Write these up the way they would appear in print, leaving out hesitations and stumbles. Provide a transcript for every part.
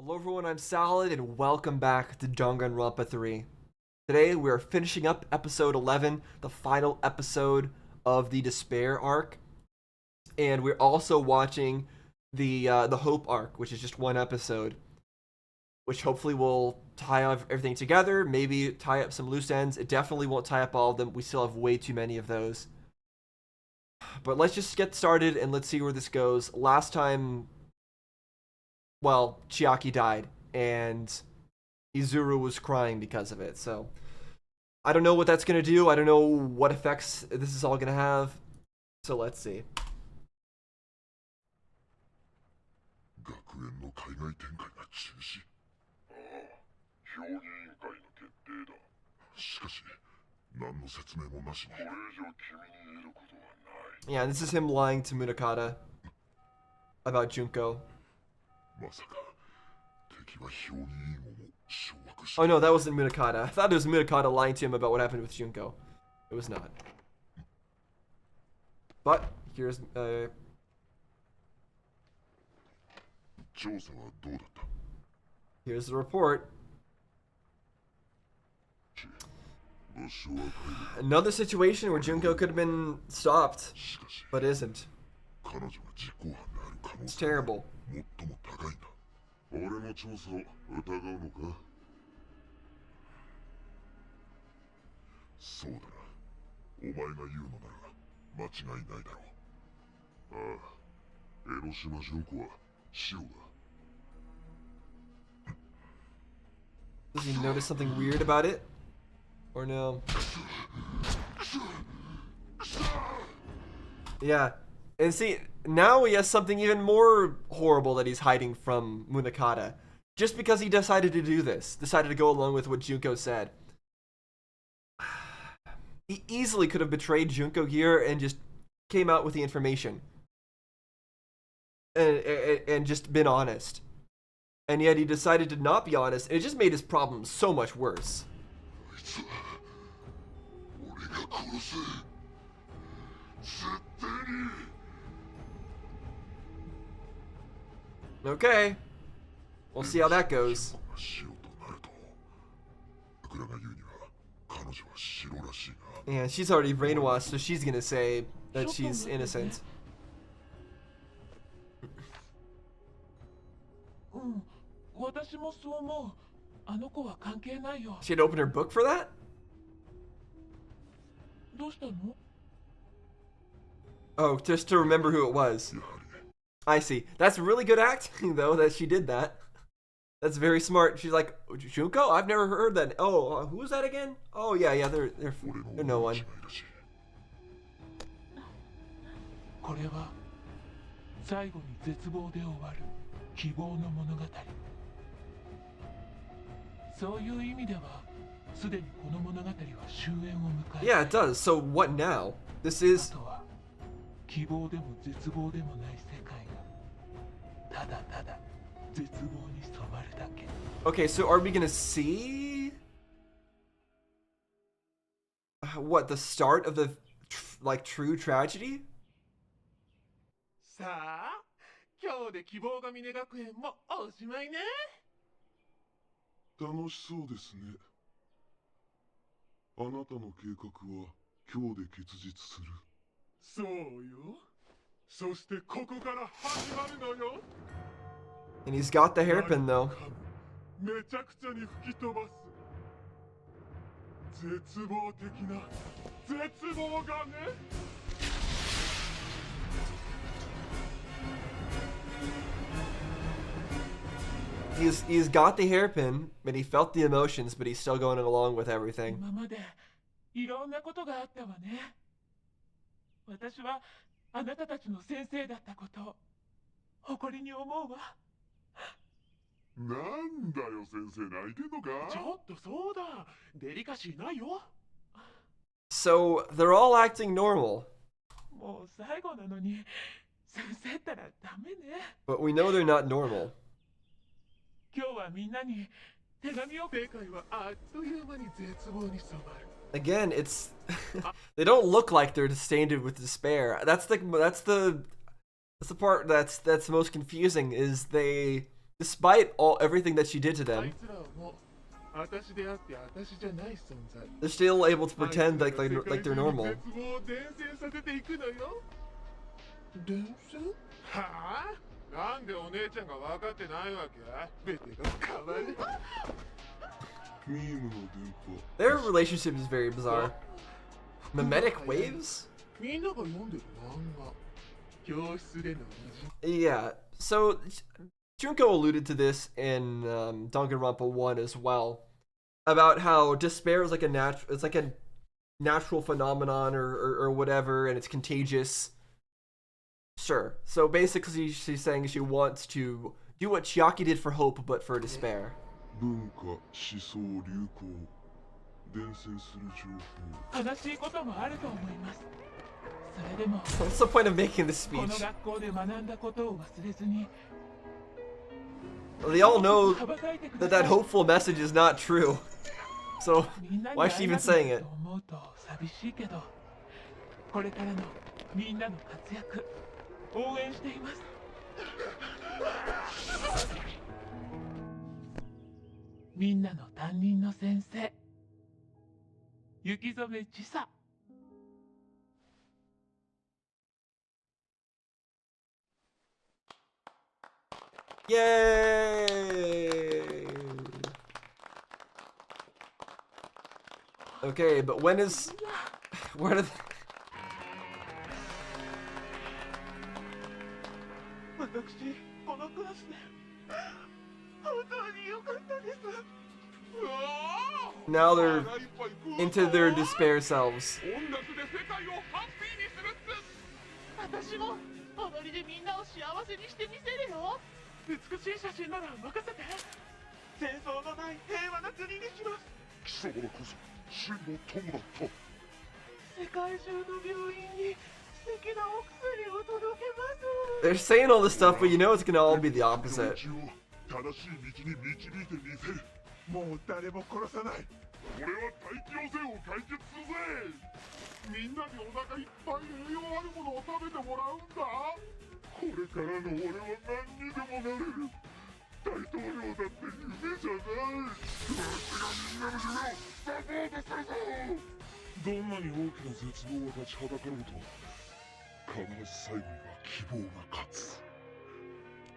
Hello everyone, I'm Salad, and welcome back to Danganronpa 3. Today we are finishing up episode 11, the final episode of the Despair arc, and we're also watching the Hope arc, which is just one episode, which hopefully will tie everything together, maybe tie up some loose ends. It definitely won't tie up all of them. We still have way too many of those. But let's just get started and let's see where this goes. Last time, well, Chiaki died, and Izuru was crying because of it. So I don't know what that's gonna do. I don't know what effects this is all gonna have. So let's see. 学園の海外展開が中止。ああ、評議委員会の決定だ。しかし、何の説明もなしに。これ以上君に得ることはない。Yeah, this is him lying to Munakata about Junko. まさか、敵は評議員をも掌握し。Oh no, that wasn't Munakata. I thought it was Munakata lying to him about what happened with Junko. It was not. But here's 調査はどうだった？ here's the report. 場所は海外。 Another situation where Junko could have been stopped, しかし、 but isn't. 彼女が実行犯である可能 It's 性が terrible. 最も高いんだ。俺の調査を疑うのか？そうだな。お前が言うのなら間違いないだろう。ああ、江ノ島純子はシオだ。 Does he notice something weird about it? Or no? Yeah. And see, now he has something even more horrible that he's hiding from Munakata. Just because he decided to do this. Decided to go along with what Junko said. He easily could have betrayed Junko here and just came out with the information. And just been honest. And yet he decided to not be honest, and it just made his problem so much worse. あいつは俺が殺す。絶対に。 Okay. We'll see how that goes. シオとなると、桜が言うには彼女は白らしいな。 And she's already brainwashed, so she's gonna say that she's innocent. 私もそう思う。あの子は関係ないよ。 She had to open her book for that? どうしたの？ Oh, just to remember who it was. やはり I see. That's really good acting, though, that she did that. That's very smart. She's like, Junko? I've never heard that. Oh, who was that again? Oh, yeah, they're 俺の no 間 one. 違いらしい。これは最後に絶望で終わる希望の物語。そういう意味では、すでにこの物語は終焉を迎え。 Yeah, it does. So what now? This あ is... とは希望でも絶望でもない世界がただただ絶望に染まるだけ。 Okay, so are we gonna see... what, the start of the, true tragedy? さあ、今日で希望が峰学園もおしまいね。楽しそうですね。あなたの計画は今日で結実する。そうよ。そしてここから始まるのよ。 And he's got the hairpin, though. めちゃくちゃに吹き飛ばす。絶望的な絶望がね。 He's got the hairpin, but he felt the emotions, but he's still going along with everything. 今までいろんなことがあったわね。私はあなたたちの先生だったことを誇りに思うわ。なんだよ先生泣いてんのか？ちょっとそうだ。デリカシーないよ。 So they're all acting normal, もう最後なのに先生ったらダメね。 but we know they're not normal. 今日はみんなに手紙を。世界はあっという間に絶望に染まる。 Again, it's they don't look like they're stained with despair. That's the part that's most confusing is despite everything that she did to あ them, いつらはもう私であって私じゃない存在 they're still able to あい pretend つら like が like 世界 like 中 they're に normal. 絶望を伝染させていくのよ伝染はあなんでお姉ちゃんが分かってないわけベテが変わる Their relationship is very bizarre. Mimetic waves? みんなが読んでる漫画教室でのいじ Yeah. So Junko alluded to this in Danganronpa 1 as well, about how despair is like it's like a natural phenomenon or whatever, and it's contagious. Sure. So basically, she's saying she wants to do what Chiaki did for hope, but for despair. 文化思想流行伝染する情報悲しいこともあると思いますそれでも What's the point of making this この speech? 学校で学んだことを忘れずに They all know 羽ばたいてく that ださ that い hopeful message is not true. So みんなに why is she even saying 会えな it? くなると思うと寂しいけどこれからのみんなの活躍応援していますみんなの担任の先生雪染千佐 Yay! Okay, but when is... Where did... 私このクラスで本当に良かったです Now they're into their despair selves. 音楽で世界をハッピーにするっす私も踊りでみんなを幸せにしてみせるよ美しい写真なら任せて戦争のない平和な国にします貴様らこそ真の友だった世界中の病院に素敵なお薬を届けます They're saying all this stuff, but you know it's gonna all be the opposite. 正しい道に導いてみせるもう誰も殺さない俺は大気汚染を解決するぜみんなにお腹いっぱい栄養あるものを食べてもらうんだこれからの俺は何にでもなれる大統領だって夢じゃない私がみんなの夢をサポートするぞどんなに大きな絶望が立ちはだかろうと必ず最後には希望が勝つ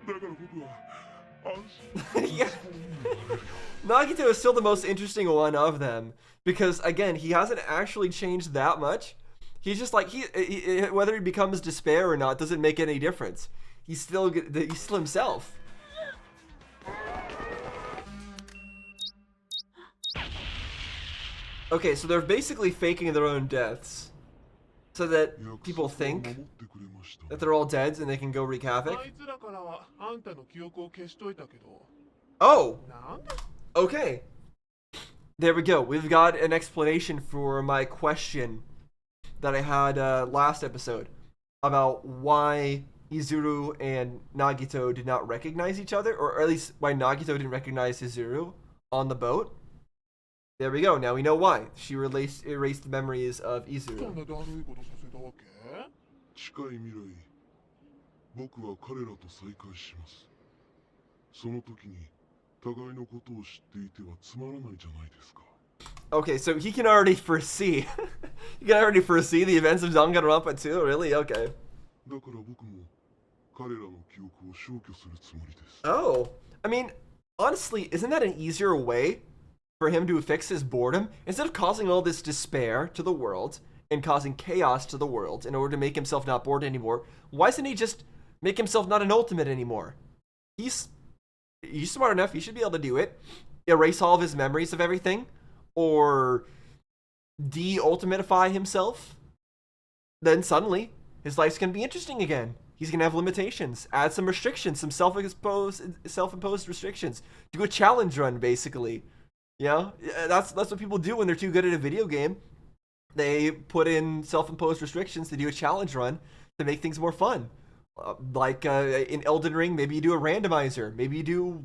だから僕は安心 Yeah. Nagito is still the most interesting one of them because again he hasn't actually changed that much. He's just like whether he becomes despair or not doesn't make any difference. He's still himself. Okay, so they're basically faking their own deaths so that people think that they're all dead and they can go wreak havoc. あいつらからはあんたの記憶を消しといたけど Oh, なんだ okay. There we go. We've got an explanation for my question that I had last episode about why Izuru and Nagito did not recognize each other, or at least why Nagito didn't recognize Izuru on the boat. There we go. Now we know why. She erased the memories of そん Izuru. なだるいことさせたわけ近い未来僕は彼らと再会しますその時に互いのことを知っていてはつまらないじゃないですか Okay, so he can already foresee. He can already foresee the events of Danganronpa too. Really? Okay. だから僕も彼らの記憶を消去するつもりです Oh, I mean, honestly, isn't that an easier way for him to fix his boredom? Instead of causing all this despair to the world and causing chaos to the world in order to make himself not bored anymore, why doesn't he just make himself not an ultimate anymore? He's smart enough, he should be able to do it. Erase all of his memories of everything, or de-ultimatify himself. Then suddenly, his life's gonna be interesting again. He's gonna have limitations. Add some restrictions, some self-imposed restrictions. Do a challenge run, basically. You know, that's what people do when they're too good at a video game. They put in self-imposed restrictions to do a challenge run to make things more fun. Like in Elden Ring, maybe you do a randomizer. Maybe you do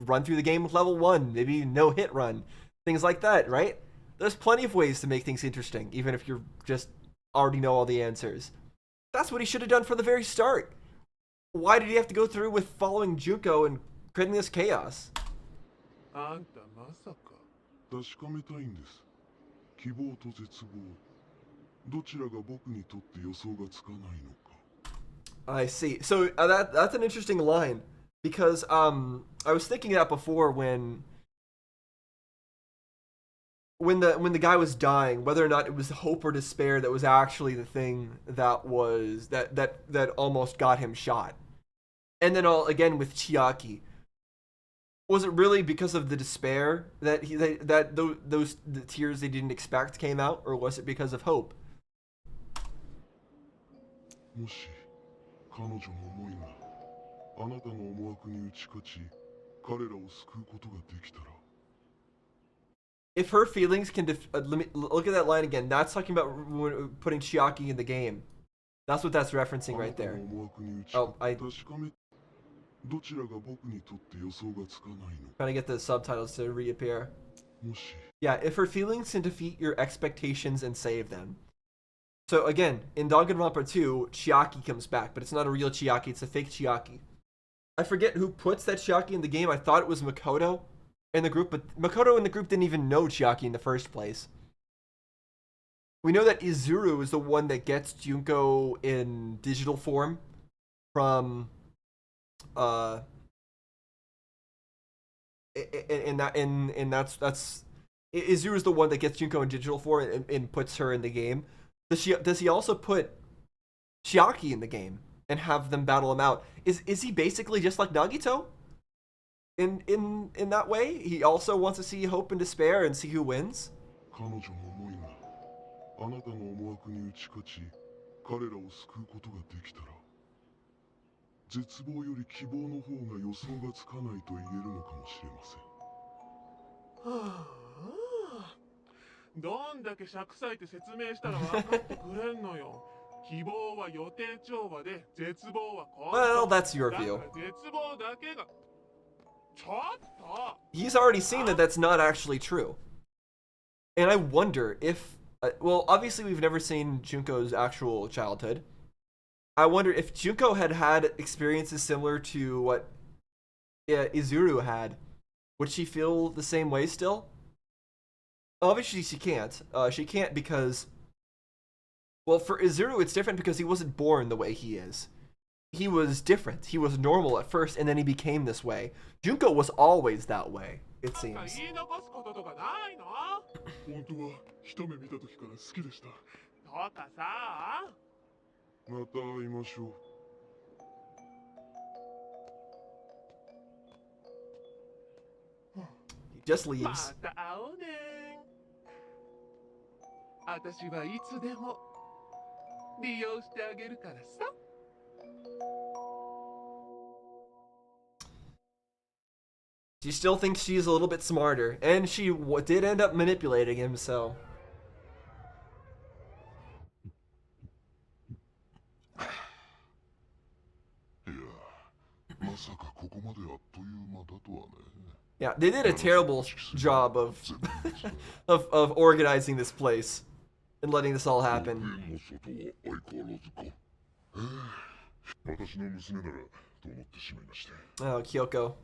run through the game with level 1. Maybe no hit run. Things like that, right? There's plenty of ways to make things interesting, even if you're just already know all the answers. That's what he should have done from the very start. Why did he have to go through with following Junko and creating this chaos. あんたまさか。確かめたいんです。希望と絶望。どちらが僕にとって予想がつかないのか。 I see. So that's an interesting line because I was thinking that before when the guy was dying, whether or not it was hope or despair that was actually the thing that was that almost got him shot. And then again with Chiaki, was it really because of the despair that those the tears they didn't expect came out, or was it because of hope? もし彼女の思いがあなたの思惑に打ち勝ち彼らを救うことができたら If her feelings can look at that line again, that's talking about putting Chiaki in the game. That's what that's referencing right there. Oh, I trying to get the subtitles to reappear. Yeah, if her feelings can defeat your expectations and save them. So again, in Danganronpa 2, Chiaki comes back, but it's not a real Chiaki, it's a fake Chiaki. I forget who puts that Chiaki in the game. I thought it was Makoto in the group, but Makoto in the group didn't even know Chiaki in the first place. We know that Izuru is the one that gets Junko in digital form from that's Izuru is the one that gets Junko in digital form and puts her in the game. Does he also put Chiaki in the game and have them battle him out? Is he basically just like Nagito? In that way, he also wants to see hope and despair and see who wins. Ah. どんだけ尺割いて説明したら分かってくれんのよ。希望は予定調和で絶望はコント。Well, that's your view. 絶望だけが。ちょっと。 He's already seen that that's not actually true. And I wonder if, well, obviously we've never seen Junko's actual childhood. I wonder if Junko had experiences similar to what Izuru had, would she feel the same way still? Obviously she can't. She can't because, well, for Izuru it's different because he wasn't born the way he is. He was different. He was normal at first, and then he became this way. Junko was always that way, it seems. 言い残すこととかないの？本当は一目見た時から好きでした。とかさ。また会いましょう。He just ま leaves. た会おうね。私はいつでも利用してあげるからさ。She still thinks she's a little bit smarter, and she did end up manipulating him, so. Yeah, they did a terrible job of of organizing this place and letting this all happen. Oh, Kyoko.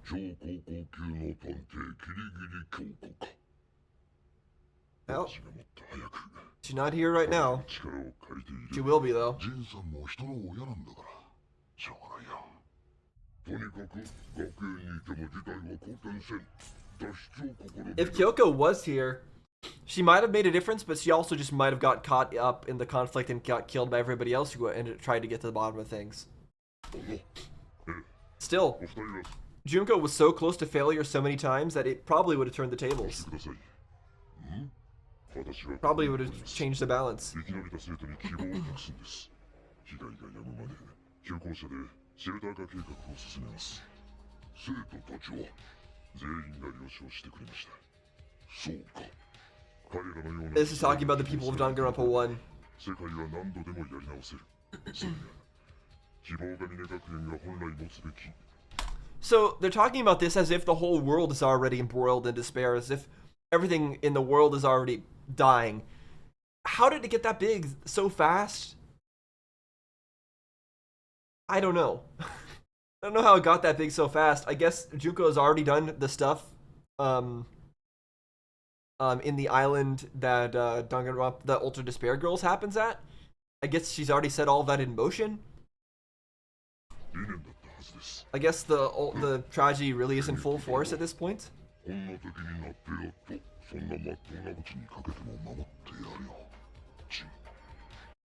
Well, she's not here right now. She will be, though. If Kyoko was here, she might have made a difference, but she also just might have got caught up in the conflict and got killed by everybody else who tried to get to the bottom of things. Still, Junko was so close to failure so many times that it probably would have turned the tables. Probably would have changed the balance. This is talking about the people of Danganronpa 1. So they're talking about this as if the whole world is already embroiled in despair, as if everything in the world is already dying. How did it get that big so fast? I don't know. I don't know how it got that big so fast. I guess Junko has already done the stuff in the island that Danganronpa, the Ultra Despair Girls happens at. I guess she's already set all that in motion. 理念だったはずです。 I guess the tragedy really is in full force at this point. こんな敵になってやっとそんなまっとうな口にかけても守ってやるよ。ジン。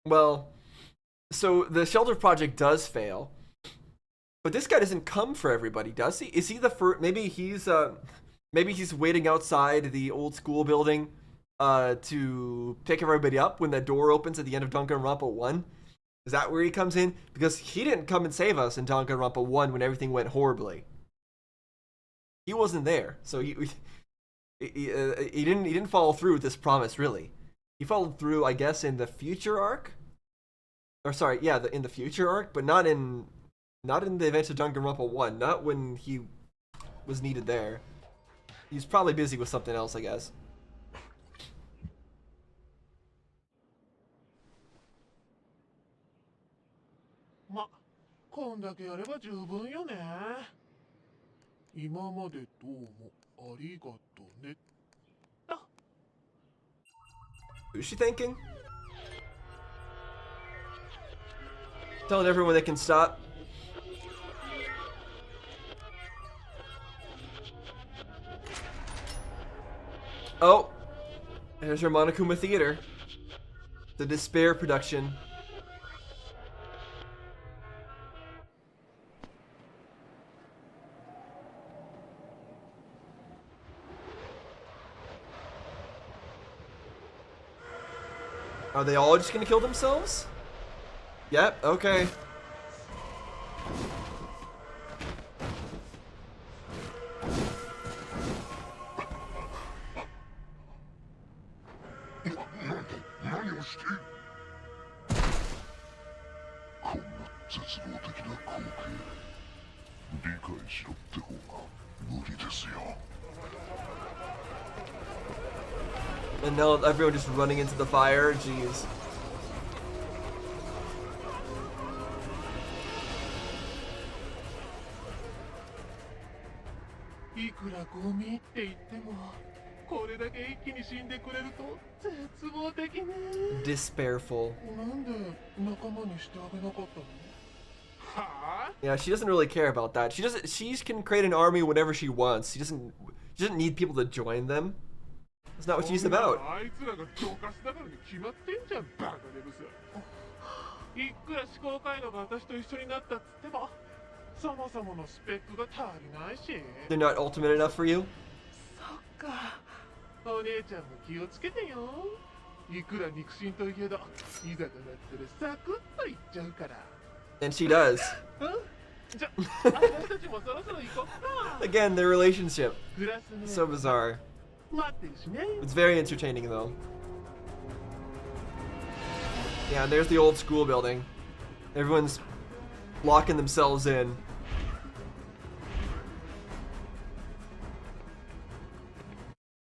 Well, so the shelter project does fail, but this guy doesn't come for everybody, does he? Is he the first? Maybe he's waiting outside the old school building to pick everybody up when that door opens at the end of Danganronpa 1. Is that where he comes in? Because he didn't come and save us in Danganronpa 1 when everything went horribly. He wasn't there, so he didn't follow through with this promise, really. He followed through, I guess, in the future arc. Or sorry, yeah, in the future arc, but not in the events of Danganronpa 1. Not when he was needed there. He's probably busy with something else, I guess. ま、こんだけやれば十分よね。今までどうもありがとね。あ、 Who's she thanking? Telling everyone they can stop. Oh, there's her Monokuma Theater. The Despair production. Are they all just gonna kill themselves? Yep, okay. And now everyone just running into the fire, jeez. いくらゴミって言っても、これだけ一気に死んでくれると絶望的ね。Despairful. なんで仲間にしてあげなかったの？はあ？ Yeah, she doesn't really care about that. She can create an army whenever she wants. She doesn't need people to join them. That's not what she's about. あいつらがどかすだからに決まってんじゃん、バカデブス。いくら思考回路が私と一緒になったっつっても、そもそものスペックが足りないし。 They're not ultimate enough for you? そっか。お姉ちゃんも気をつけてよ。いくら肉親といえど、いざとなったらサクッといっちゃうから。 And she does. じゃ、私たちもそろそろ行こっか。 Again, their relationship. グラスね。 So bizarre. 待ってるしね。 It's very entertaining though. Yeah, and there's the old school building. Everyone's locking themselves in.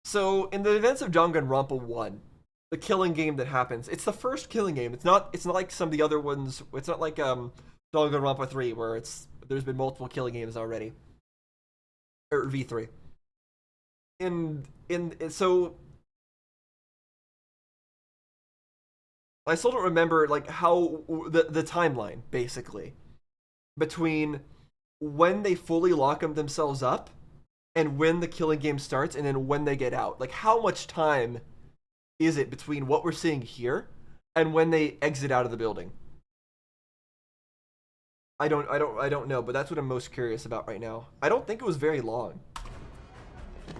So, in the events of Danganronpa 1, the killing game that happens, it's the first killing game. It's not like some of the other ones. It's not like Danganronpa 3 where there's been multiple killing games already. Or V3. So I still don't remember like how the timeline basically between when they fully lock themselves up and when the killing game starts and then when they get out. Like how much time is it between what we're seeing here and when they exit out of the building? I don't know, but that's what I'm most curious about right now. I don't think it was very long.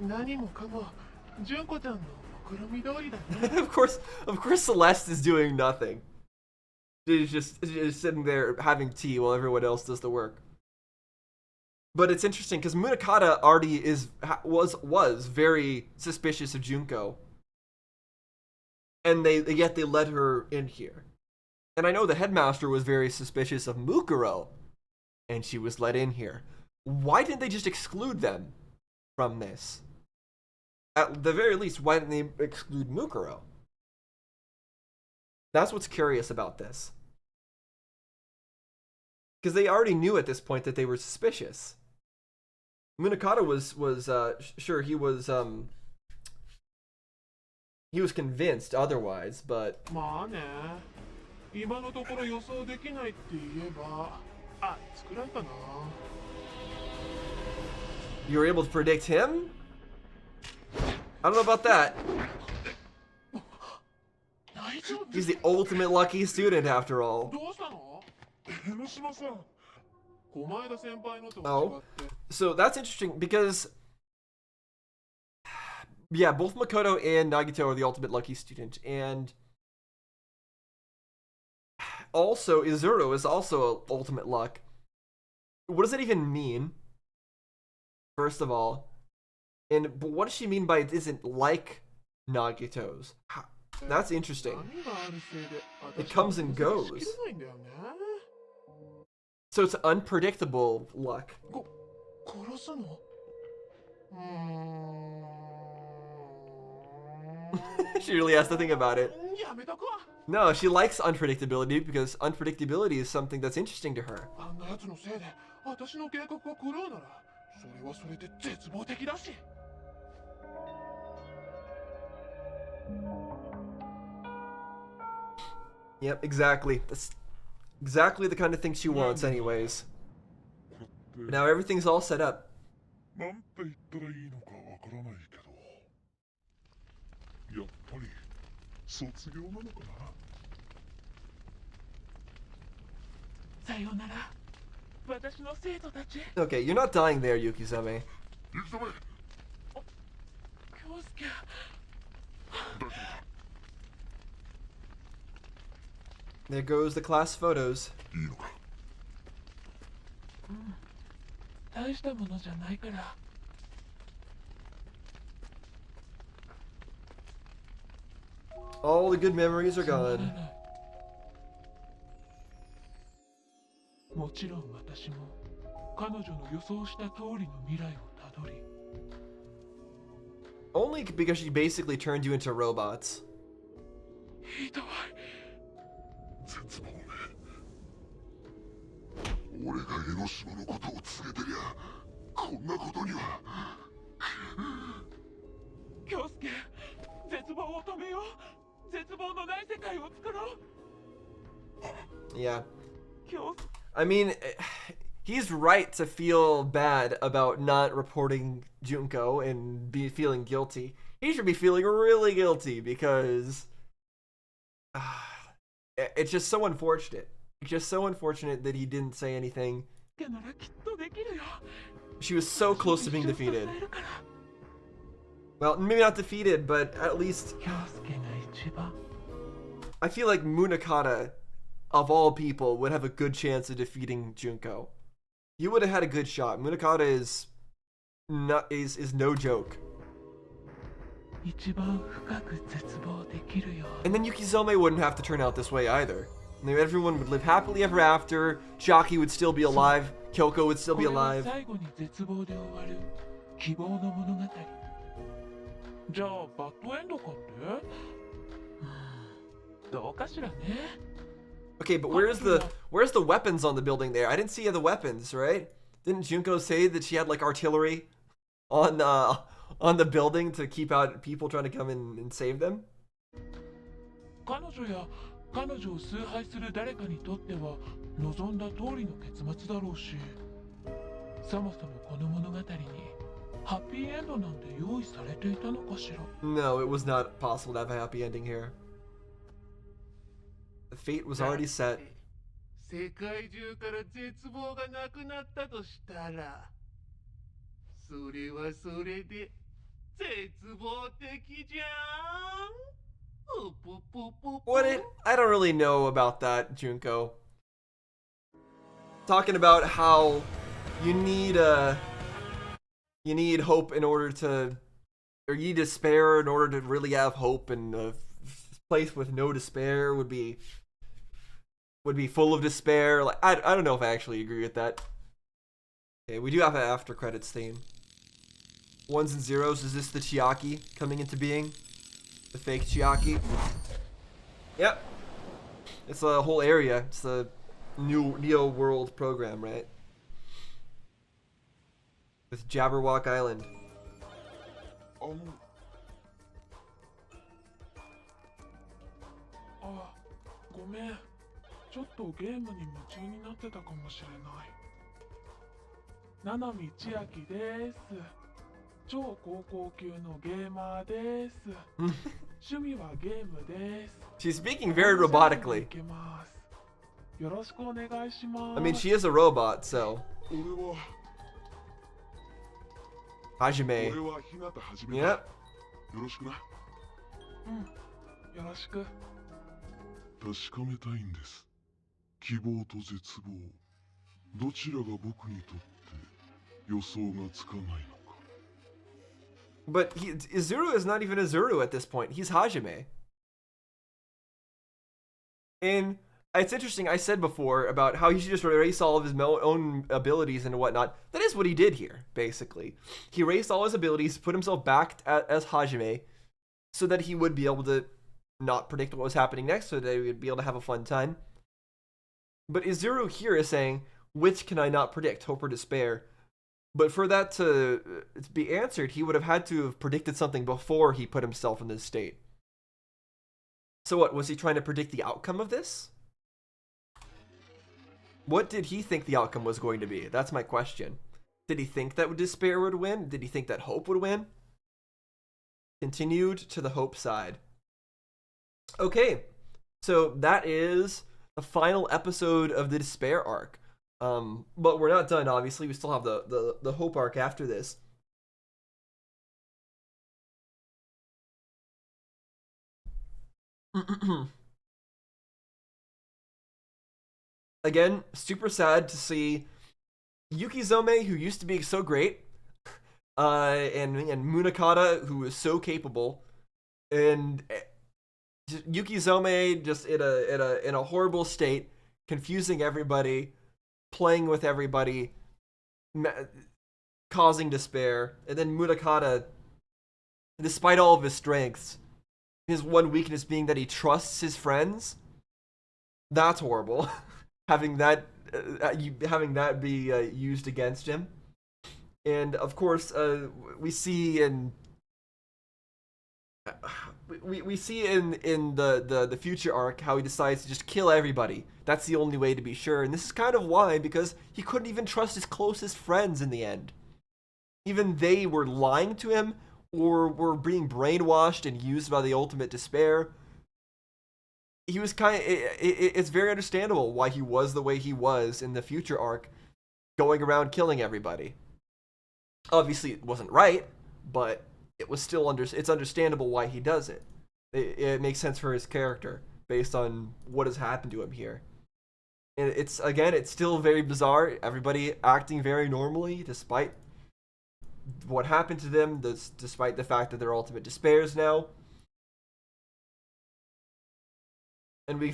何もかも、純子ちゃんの目論見通りだね。of course, Celeste is doing nothing. She's just sitting there having tea while everyone else does the work. But it's interesting because Munakata already was very suspicious of Junko, and yet they let her in here. And I know the headmaster was very suspicious of Mukuro, and she was let in here. Why didn't they just exclude them from this? At the very least, why didn't they exclude Mukuro? That's what's curious about this. because they already knew at this point that they were suspicious. Munakata was sure he was convinced otherwise, but まあね、今のところ予想できないって言えばあいつくらいかな。 you were able to predict him? I don't know about that. 大丈夫？ He's the ultimate lucky student after all. どうしたの？江ノ島さん。小前田先輩のと違 Oh, って。 so that's interesting because, yeah, both Makoto and Nagito are the ultimate lucky student, and also Izuru is also ultimate luck. What does that even mean? First of all, but what does she mean by it isn't like Nagito's? That's interesting. 何があるせいで It comes and goes. 私は仕切れないんだよね。 So it's unpredictable luck. 殺すの？She really has to think about it. やめとくわ。 No, she likes unpredictability because unpredictability is something that's interesting to her. あんな奴のせいで私の計画が狂うなら、それはそれで絶望的だし。 Yep, exactly. That's exactly the kind of thing she wants anyways. これって But now everything's all set up. なんて言ったらいいのかわからないけど、やっぱり卒業なのかな。さようなら。私の生徒たち。 Okay, you're not dying there, Yukizame. 行くぞめ。京介。大丈夫だ。 There goes the class photos. いいのか。大したものじゃないから。 All the good memories are つまら gone. ないもちろん私も彼女の予想した通りの未来をたどり。 Only because she basically turned you into robots. ひどい。 絶望ね。俺が江ノ島のことを告げてりゃ、こんなことには。京介、絶望を止めよう。絶望のない世界を作ろう。 Yeah. 京介。 I mean, he's right to feel bad about not reporting Junko and be feeling guilty. He should be feeling really guilty because it's just so unfortunate. It's just so unfortunate that he didn't say anything. ならきっとできるよ。 She was so close to being defeated. Well, maybe not defeated, but at least 京介が一番。 I feel like Munakata, of all people, would have a good chance of defeating Junko. You would have had a good shot. Munakata is no joke. 一番深く絶望できるよ。 And then Yukizome wouldn't have to turn out this way either. I mean, everyone would live happily ever after. Chiaki would still be alive. Kyoko would still be これは alive. 最後に絶望で終わる希望の物語。じゃあバッドエンドかって？どうかしらね。 Okay, but where's the weapons on the building there? I didn't see the weapons, right? Didn't Junko say that she had like artillery on the building to keep out people trying to come in and save them? 彼女や彼女を崇拝する誰かにとっては望んだ通りの結末だろうし、そもそもこの物語にハッピーエンドなんて用意されていたのかしら。 No, it was not possible to have a happy ending here. The fate was already set. 世界中から絶望がなくなったとしたら、それはそれで絶望的じゃん。 What it? I don't really know about that, Junko. Talking about how you need hope in order to, or you need despair in order to really have hope, and a place with no despair would be full of despair. Like I don't know if I actually agree with that. Okay, we do have an after credits theme. Ones and zeros. Is this the Chiaki coming into being? The fake Chiaki? Yep. It's a whole area. It's the new Neo World program, right? With Jabberwock Island. あ、ごめん。ちょっとゲームに夢中になってたかもしれない。七海千秋です。超高校級のゲーマーです。趣味はゲームです。 She's speaking very robotically. いけます。よろしくお願いします。I mean, she is a robot, so. 俺は Hajime. 俺は日向はじめだ。 Yep. よろしくな。うん、よろしく。確かめたいんです。希望と絶望、どちらが僕にとって予想がつかないのか。 But Izuru is not even Izuru at this point. He's Hajime. And it's interesting, I said before about how he should just erase all of his own abilities and whatnot. That is what he did here, basically. He erased all his abilities, put himself back as Hajime, so that he would be able to not predict what was happening next, so that he would be able to have a fun time. But Izuru here is saying, which can I not predict, hope or despair? But for that to be answered, he would have had to have predicted something before he put himself in this state. So what, was he trying to predict the outcome of this? What did he think the outcome was going to be? That's my question. Did he think that despair would win? Did he think that hope would win? Continued to the hope side. Okay, so that is the final episode of the despair arc. But we're not done, obviously. We still have the hope arc after this. Again, super sad to see Yukizome, who used to be so great, and Munakata, who is so capable, and Yukizome just in a horrible state, confusing everybody, playing with everybody, causing despair, and then Munakata, despite all of his strengths, his one weakness being that he trusts his friends. That's horrible. having that be used against him, and of course, we see in the future arc how he decides to just kill everybody. That's the only way to be sure, and this is kind of why, because he couldn't even trust his closest friends in the end. Even they were lying to him or were being brainwashed and used by the ultimate despair. He was it's very understandable why he was the way he was in the future arc, going around killing everybody. Obviously it wasn't right, but it was still it's understandable why he does it. It makes sense for his character based on what has happened to him here. And it's still very bizarre. Everybody acting very normally despite what happened to them, despite the fact that they're ultimate despairs now. And we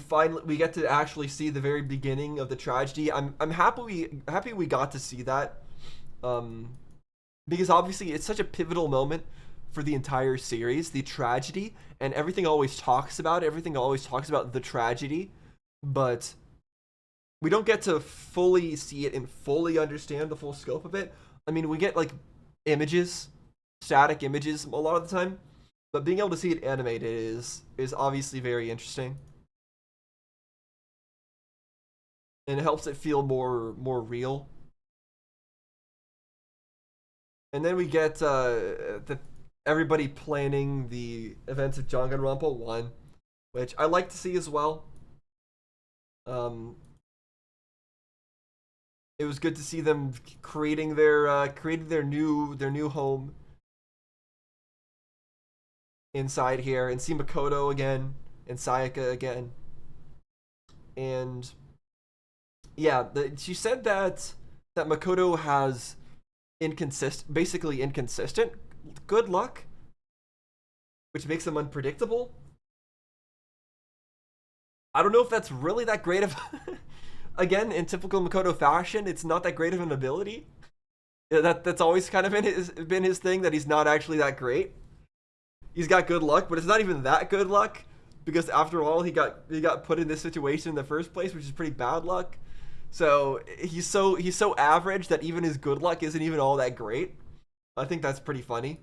get to actually see the very beginning of the tragedy. I'm happy we got to see that, because obviously it's such a pivotal moment for the entire series, the tragedy, and everything always talks about the tragedy, but we don't get to fully see it and fully understand the full scope of it. I mean, we get like images, static images a lot of the time, but being able to see it animated is obviously very interesting. And it helps it feel more real. And then we get everybody planning the events of Danganronpa 1, which I like to see as well. It was good to see them creating their new home inside here, and see Makoto again and Sayaka again. And yeah, she said that Makoto has basically inconsistent good luck, which makes him unpredictable. I don't know if that's really that great of again, in typical Makoto fashion, it's not that great of an ability. That's always kind of been his thing, that he's not actually that great. He's got good luck, but it's not even that good luck, because after all, he got put in this situation in the first place, which is pretty bad luck. So he's so average that even his good luck isn't even all that great. I think that's pretty funny.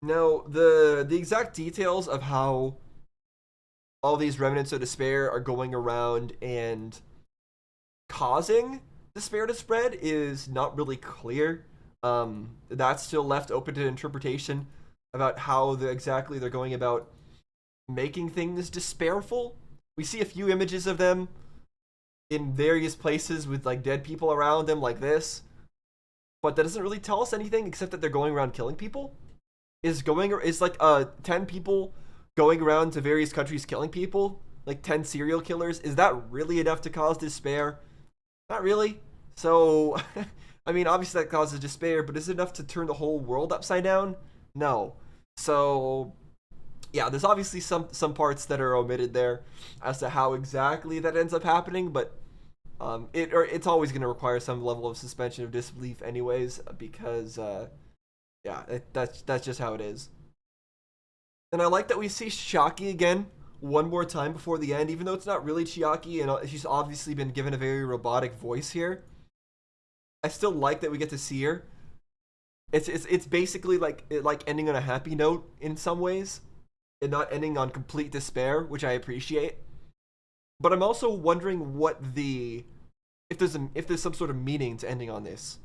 No, the exact details of how all these remnants of despair are going around and causing despair to spread is not really clear. That's still left open to interpretation about how exactly they're going about making things despairful. We see a few images of them in various places with like dead people around them like this, but that doesn't really tell us anything except that they're going around killing people. Is 10 people going around to various countries killing people, like 10 serial killers, is that really enough to cause despair? Not really. So I mean, obviously that causes despair, but is it enough to turn the whole world upside down? No. So yeah, there's obviously some parts that are omitted there as to how exactly that ends up happening, but it's always going to require some level of suspension of disbelief anyways, because that's just how it is. And I like that we see Chiaki again one more time before the end, even though it's not really Chiaki, and she's obviously been given a very robotic voice here. I still like that we get to see her. It's basically like ending on a happy note in some ways, and not ending on complete despair, which I appreciate. But I'm also wondering if there's some sort of meaning to ending on this,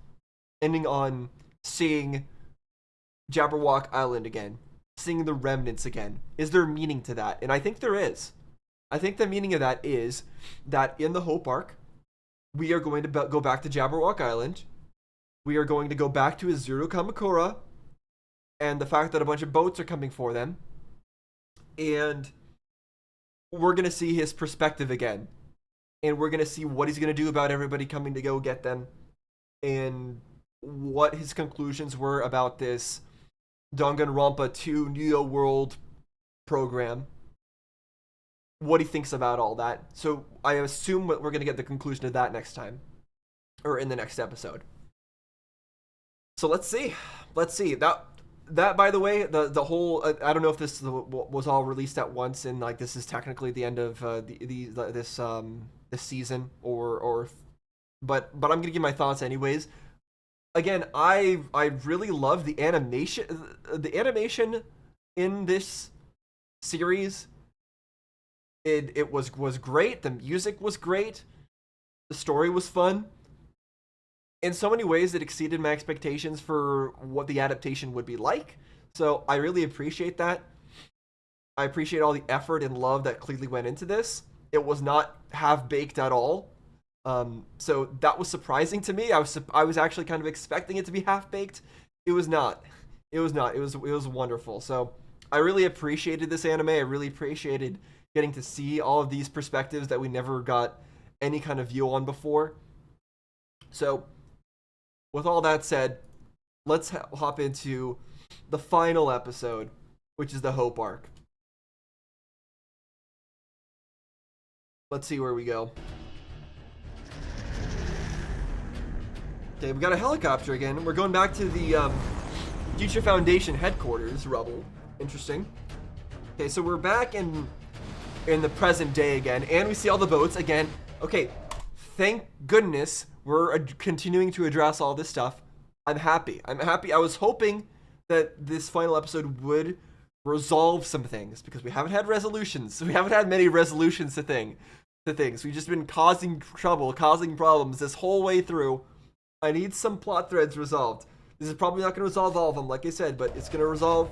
ending on seeing Jabberwock Island again, seeing the remnants again. Is there meaning to that? And I think there is. I think the meaning of that is that in the Hope Arc, we are going to go back to Jabberwock Island. We are going to go back to Izuru Kamakura, and the fact that a bunch of boats are coming for them. And we're going to see his perspective again. And we're going to see what he's going to do about everybody coming to go get them. And what his conclusions were about this Danganronpa 2 Neo World program. What he thinks about all that. So I assume we're going to get the conclusion of that next time. Or in the next episode. So let's see. That by the way, the whole I don't know if this was all released at once and like this is technically the end of this season but I'm gonna give my thoughts anyways. Again, I really love the animation. The animation in this series, it was great. The music was great. The story was fun. In so many ways, it exceeded my expectations for what the adaptation would be like. So I really appreciate that. I appreciate all the effort and love that clearly went into this. It was not half-baked at all. So that was surprising to me. I was actually kind of expecting it to be half-baked. It was not. It was wonderful. So I really appreciated this anime. I really appreciated getting to see all of these perspectives that we never got any kind of view on before. So with all that said, let's hop into the final episode, which is the Hope Arc. Let's see where we go. Okay, we got a helicopter again. We're going back to the Future Foundation headquarters rubble. Interesting. Okay, so we're back in the present day again, and we see all the boats again. Okay, thank goodness we're continuing to address all this stuff. I'm happy. I was hoping that this final episode would resolve some things because we haven't had resolutions. We haven't had many resolutions to things. We've just been causing trouble, causing problems this whole way through. I need some plot threads resolved. This is probably not going to resolve all of them, like I said, but it's going to resolve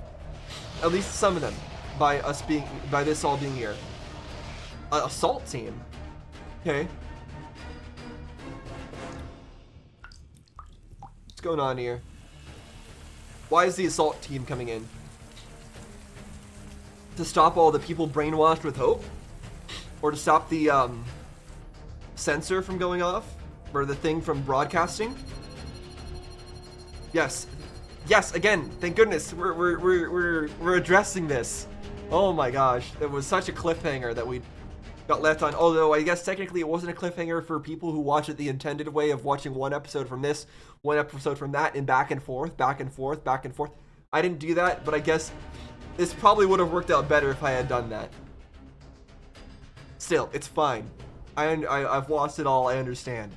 at least some of them by this all being here. Assault team. Okay. What's going on here? Why is the assault team coming in? To stop all the people brainwashed with hope? Or to stop the sensor from going off? Or the thing from broadcasting? Yes. Yes, again, thank goodness we're addressing this. Oh my gosh, that was such a cliffhanger that we got left on. Although I guess technically it wasn't a cliffhanger for people who watch it the intended way of watching one episode from this, one episode from that, and back and forth, back and forth, back and forth. I didn't do that, but I guess this probably would have worked out better if I had done that. Still, it's fine. I've lost it all. I understand.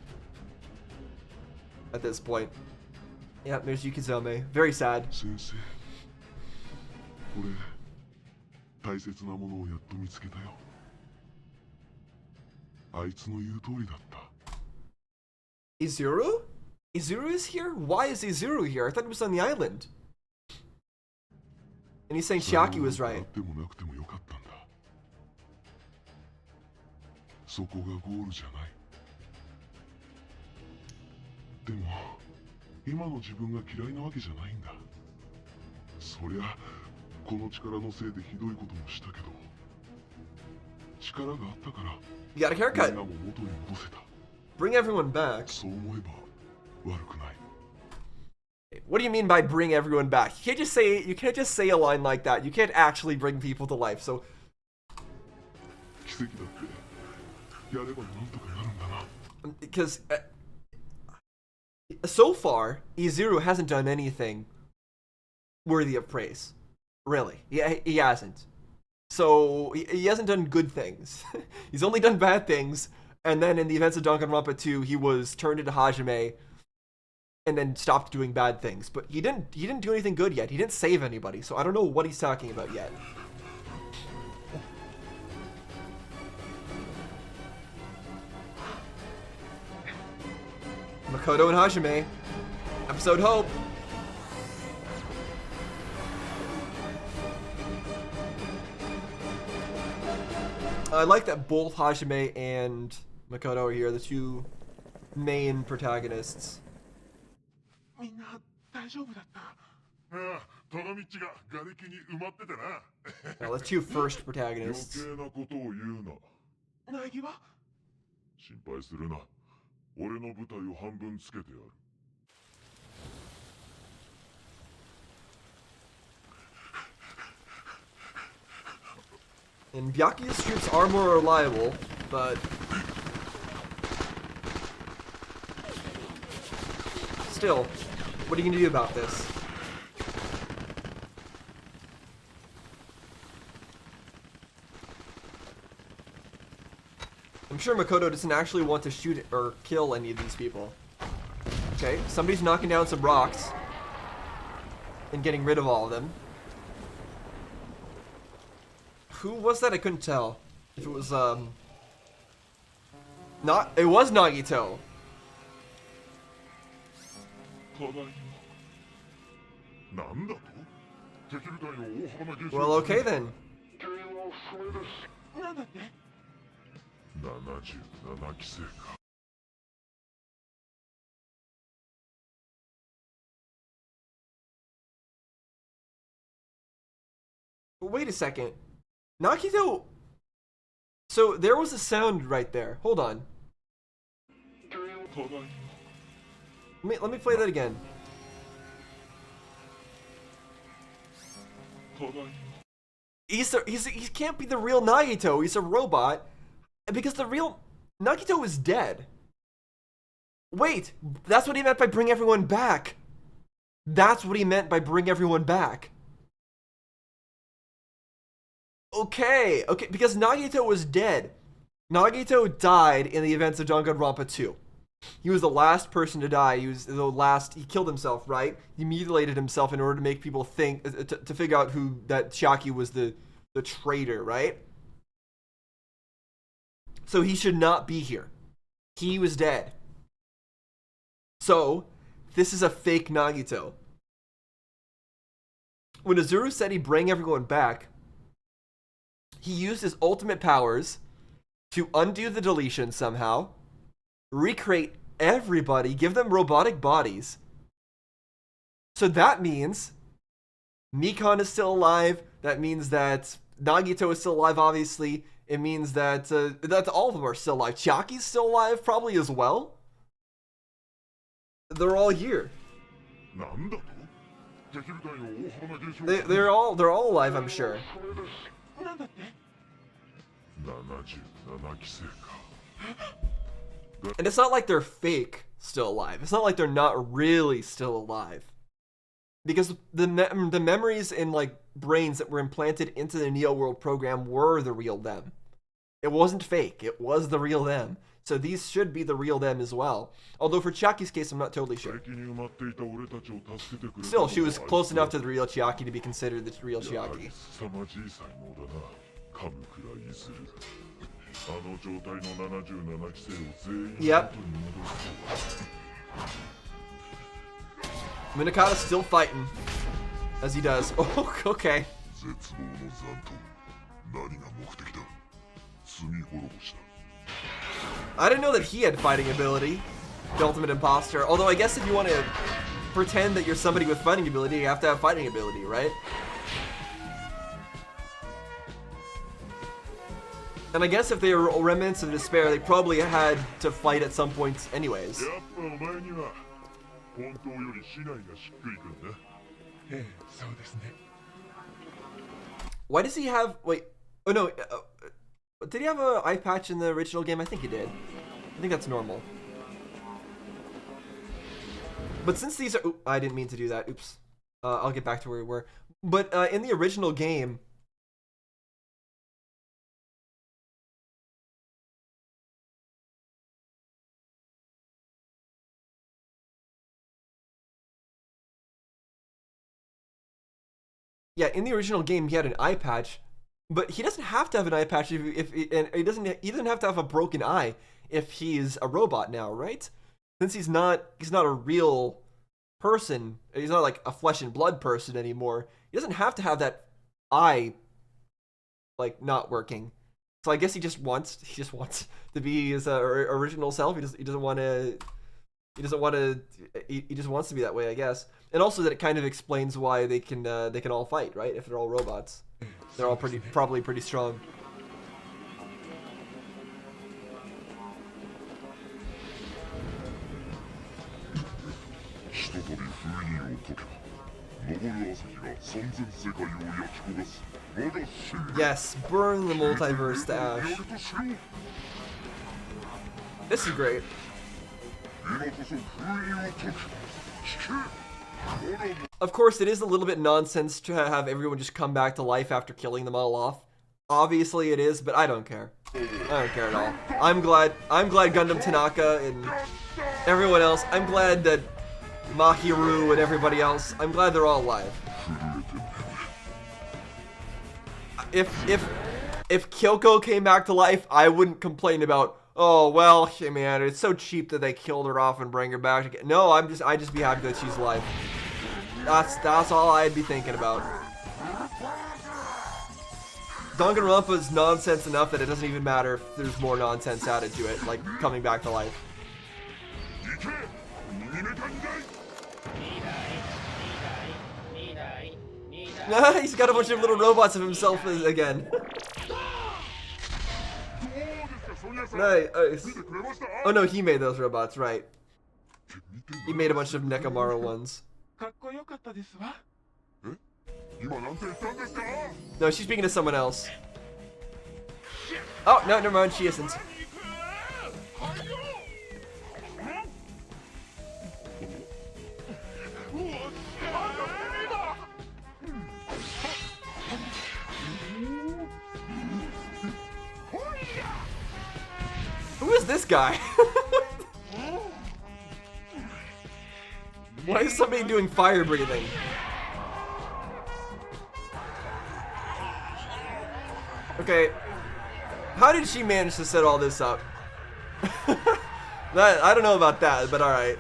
At this point. Yeah, there's Yukizome. Very sad. 先生、これ大切なものをやっと見つけたよ。あいつの言う通りだった。Izuru? Izuru is here? Why is Izuru here? I thought he was on the island. And he's saying Chiaki was あ right. ってもなくてもよかったんだ。そこがゴールじゃない。でも今の自分が嫌いなわけじゃないんだ。そりゃこの力のせいでひどいこともしたけど、力があったから You got a みん haircut. なも元に戻せた。 Bring everyone back. そう思えば悪くない。 What do you mean by bring everyone back? You can't just say a line like that. You can't actually bring people to life. So 奇跡だってやればなんとかなるんだな。 because so far Izuru hasn't done anything worthy of praise. Really. He hasn't. So he hasn't done good things. He's only done bad things. And then in the events of Danganronpa 2, he was turned into Hajime and then stopped doing bad things. But he didn't do anything good yet. He didn't save anybody. So I don't know what he's talking about yet. Makoto and Hajime. Episode Hope. I like that both Hajime and Makoto are here, the two main protagonists. みんな大丈夫だった？ああ、戸の道が瓦礫に埋まっててな。 Now, the two first 余 protagonists. 計なことを言うな。苗木は？心配するな。俺の部隊を半分つけてやる。 And Byakuya's troops are more reliable, but still, what are you gonna do about this? I'm sure Makoto doesn't actually want to shoot or kill any of these people. Okay, somebody's knocking down some rocks and getting rid of all of them. Who was that? I couldn't tell. If it was, it was Nagito. ただいま。なんだと？敵部隊の大幅な減少。 Well, okay then. 原因は不明です。なんだって？ 77期生か。 Wait a second. Nagito. So there was a sound right there. Hold on. ただいま。 Let me play that again. ただいま。 He can't be the real Nagito. He's a robot. Because the real Nagito is dead. Wait, that's what he meant by bring everyone back. That's what he meant by bring everyone back. Okay, because Nagito was dead. Nagito died in the events of Danganronpa 2. He was the last person to die. He killed himself, right? He mutilated himself in order to make people think, to figure out that Chiaki was the traitor, right? So he should not be here. He was dead. So, this is a fake Nagito. When Azuru said he'd bring everyone back, he used his ultimate powers to undo the deletion somehow, recreate everybody, give them robotic bodies. So that means Nikon is still alive. That means that Nagito is still alive, obviously. It means that all of them are still alive. Chiaki's still alive, probably as well. They're all here. なんだと？敵部隊の大幅な減少。 They're all alive, I'm sure. なんだって？ 77期生か。 And it's not like they're fake still alive. It's not like they're not really still alive. Because the memories and like brains that were implanted into the Neo World program were the real them. It wasn't fake. It was the real them. So these should be the real them as well. Although for Chiaki's case, I'm not totally sure. 敵に埋まっていた俺たちを助けてくれた Still, she の was は close enough to the real Chiaki to be considered the real やはり Chiaki. 凄まじい才能だな噛むくらいするあの状態の77期生を全員 Yep. 元に戻す Minakata's still fighting. As he does. Oh, okay. 絶望の残党何が目的だ罪滅ぼしだ I didn't know that he had fighting ability. The ultimate imposter. Although I guess if you want to pretend that you're somebody with fighting ability, you have to have fighting ability, right? And I guess if they were remnants of despair, they probably had to fight at some points anyways. やっぱお前には本当より市内がしっくりくるなええ、そうですね。 Why does he have... Wait. Oh, no. Did he have an eye patch in the original game? I think he did. I think that's normal. But since these are... I didn't mean to do that. Oops. I'll get back to where we were. But in the original game... Yeah, in the original game, he had an eye patch, but he doesn't have to have an eye patch and he doesn't have to have a broken eye if he's a robot now, right? Since he's not a real person, he's not like a flesh and blood person anymore. He doesn't have to have that eye like not working. So I guess he just wants to be his original self. He just wants to be that way, I guess. And also that it kind of explains why they can all fight, right? If they're all robots, they're all probably pretty strong. ひとたび封印を解けば昇る朝日が三千世界を焼き焦がす我が使命 Yes, burn the multiverse to や ash. るとしよう This is great. 今こそ封印を解く聞け我が Of course, it is a little bit nonsense to have everyone just come back to life after killing them all off. Obviously, it is, but I don't care. I don't care at all. I'm glad Gundam Tanaka and everyone else. I'm glad that Mahiru and everybody else. I'm glad they're all alive. 震えて眠れ If Kyoko came back to life, I wouldn't complain about. Oh well, hey man, it's so cheap that they killed her off and bring her back again. No, I'd just be happy that she's alive. That's all I'd be thinking about. Danganronpa is nonsense enough that it doesn't even matter if there's more nonsense added to it, like coming back to life. 行け逃げたんだい He's got a bunch of little robots of himself again. どうですかソニアさん Nice. 見てくれました Oh no, he made those robots, right? 見て He made a bunch of Nekomaru ones. かっこよかったですわ。今なんて言ったんですか No, she's speaking to someone else. Oh, no, never mind, she isn't. Who is this guy? Why is somebody doing fire breathing? Okay, how did she manage to set all this up? I don't know about that, but alright.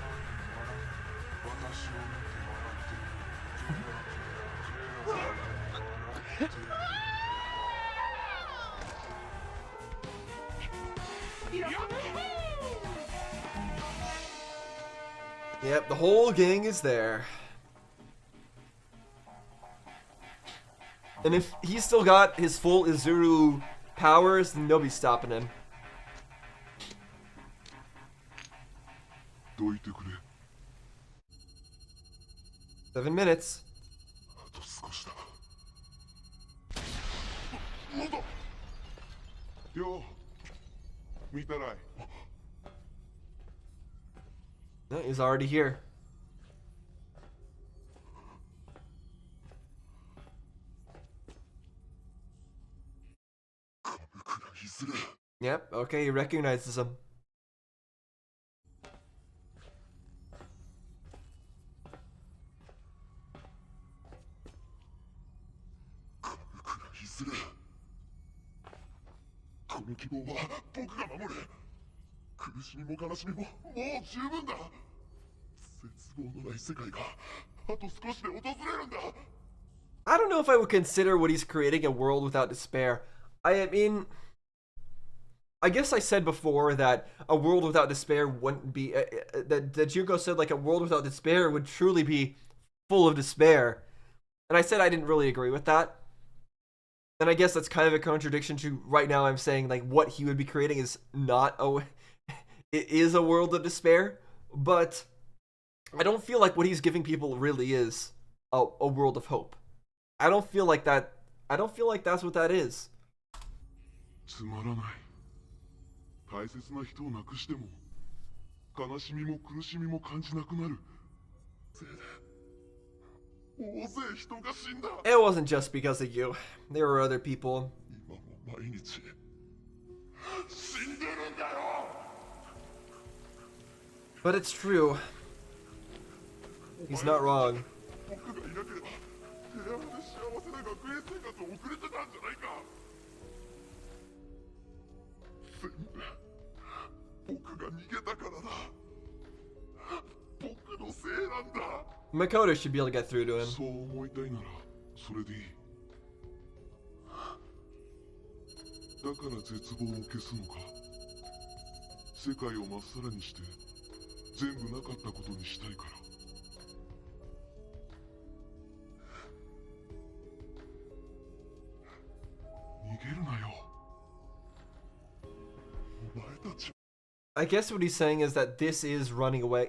Yep, the whole gang is there. And if he's still got his full Izuru powers, then nobody's stopping him. どいてくれ 7 minutes. あと少しだなんだよう見たらい No, he's already here. 鎌倉いずれ Okay, he recognizes him. いずれこの希望は僕が守る。苦しみも悲しみももう十分だ。絶望のない世界があと少しで訪れるんだ。 I don't know if I would consider what he's creating a world without despair. I mean, I guess I said before that a world without despair wouldn't be that Junko said like a world without despair would truly be full of despair, and I said I didn't really agree with that. And I guess that's kind of a contradiction to right now I'm saying like what he would be creating is not it is a world of despair, but I don't feel like what he's giving people really is a world of hope. I don't feel like that. I don't feel like that's what that is. つまらない。大切な人を亡くしても悲しみも苦しみも感じなくなるせいで大勢人が死んだ。 It wasn't just because of you. There were other people. 今も毎日死んでるんだよ。 But it's true. He's not wrong. 僕がいなければ平和で幸せな学園生活を送れてたんじゃないか。全部僕が逃げたからだ。僕のせいなんだ。 Makoto should be able to get through to him. そう思いたいならそれでいい。だから絶望を消すのか。世界をまっさらにして全部なかったことにしたいから。逃げるなよ。お前たち。 I guess what he's saying is that this is running away.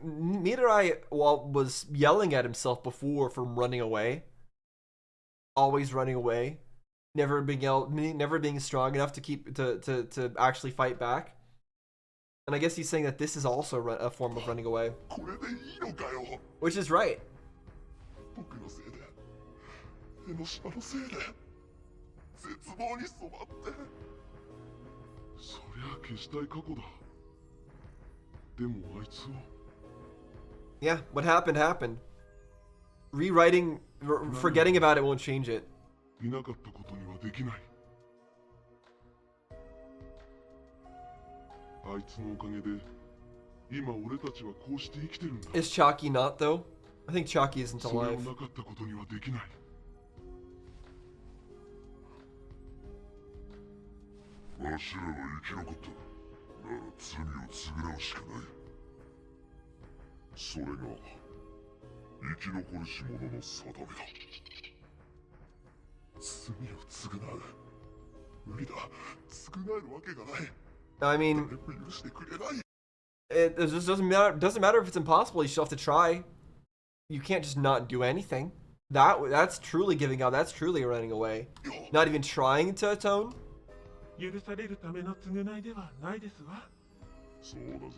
Mirai was yelling at himself before from running away. Always running away. Never being strong enough to to actually fight back. And I guess he's saying that this is also a form of running away. これでいいのかよ。 Which is right. 僕のせいで江ノ島のせいで絶望に染まって。そりゃ消したい過去だ。でもあいつを。 Yeah, what happened happened. Rewriting, forgetting about it won't change it. いなかったことにはできない。あいつのおかげで今俺たちはこうして生きてるんだ。 Is Chalky not though? I think Chalky isn't それを alive. なかったことにはできない。わしらは生き残った。なら罪を償うしかない。それが生き残るし者の定めだ。罪を償う。無理だ。償えるわけがない。 I mean, 誰も許してくれない。 it just doesn't matter if it's impossible. You still have to try. You can't just not do anything. That's truly giving up. That's truly running away. Not even trying to atone. 許されるための償いではないですわ。そうだぜ。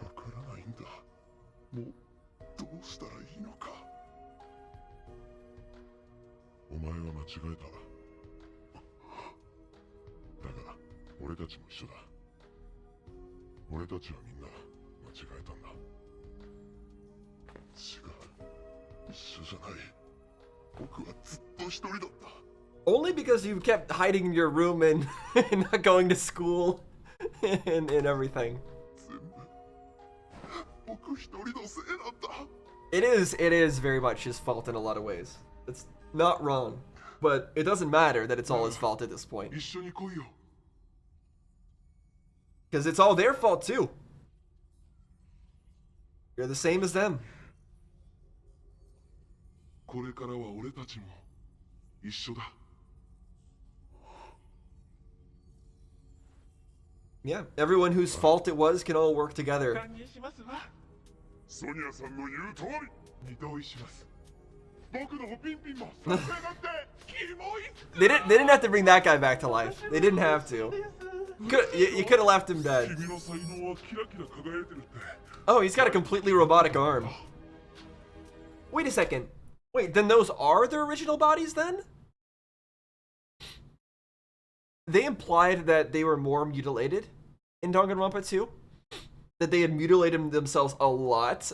わからないんだ。もうどうしたらいいのか。お前は間違えた。だが俺たちも一緒だ。俺たちはみんな間違えたんだ。違う。一緒じゃない。僕はずっと一人だった。 Only because you kept hiding in your room and, and not going to school and everything. 全部僕一人のせいなんだ。 It is very much his fault in a lot of ways. It's not wrong, but it doesn't matter that it's all his fault at this point. 一緒に来いよ。 Because it's all their fault too. You're the same as them. これからは俺たちも一緒だ。 Yeah, everyone whose fault it was can all work together. 歓迎しますわ。ソニアさんの言う通りに同意します。僕のピンピンも撮影だってキモいっす。 They didn't have to bring that guy back to life. They didn't have to. You could have left him dead. 君の才能はキラキラ輝いてるって。 Oh, he's got a completely robotic arm. Wait a second. Wait, then those are the original bodies then? they implied that they were more mutilated in Danganronpa 2. That they had mutilated themselves a lot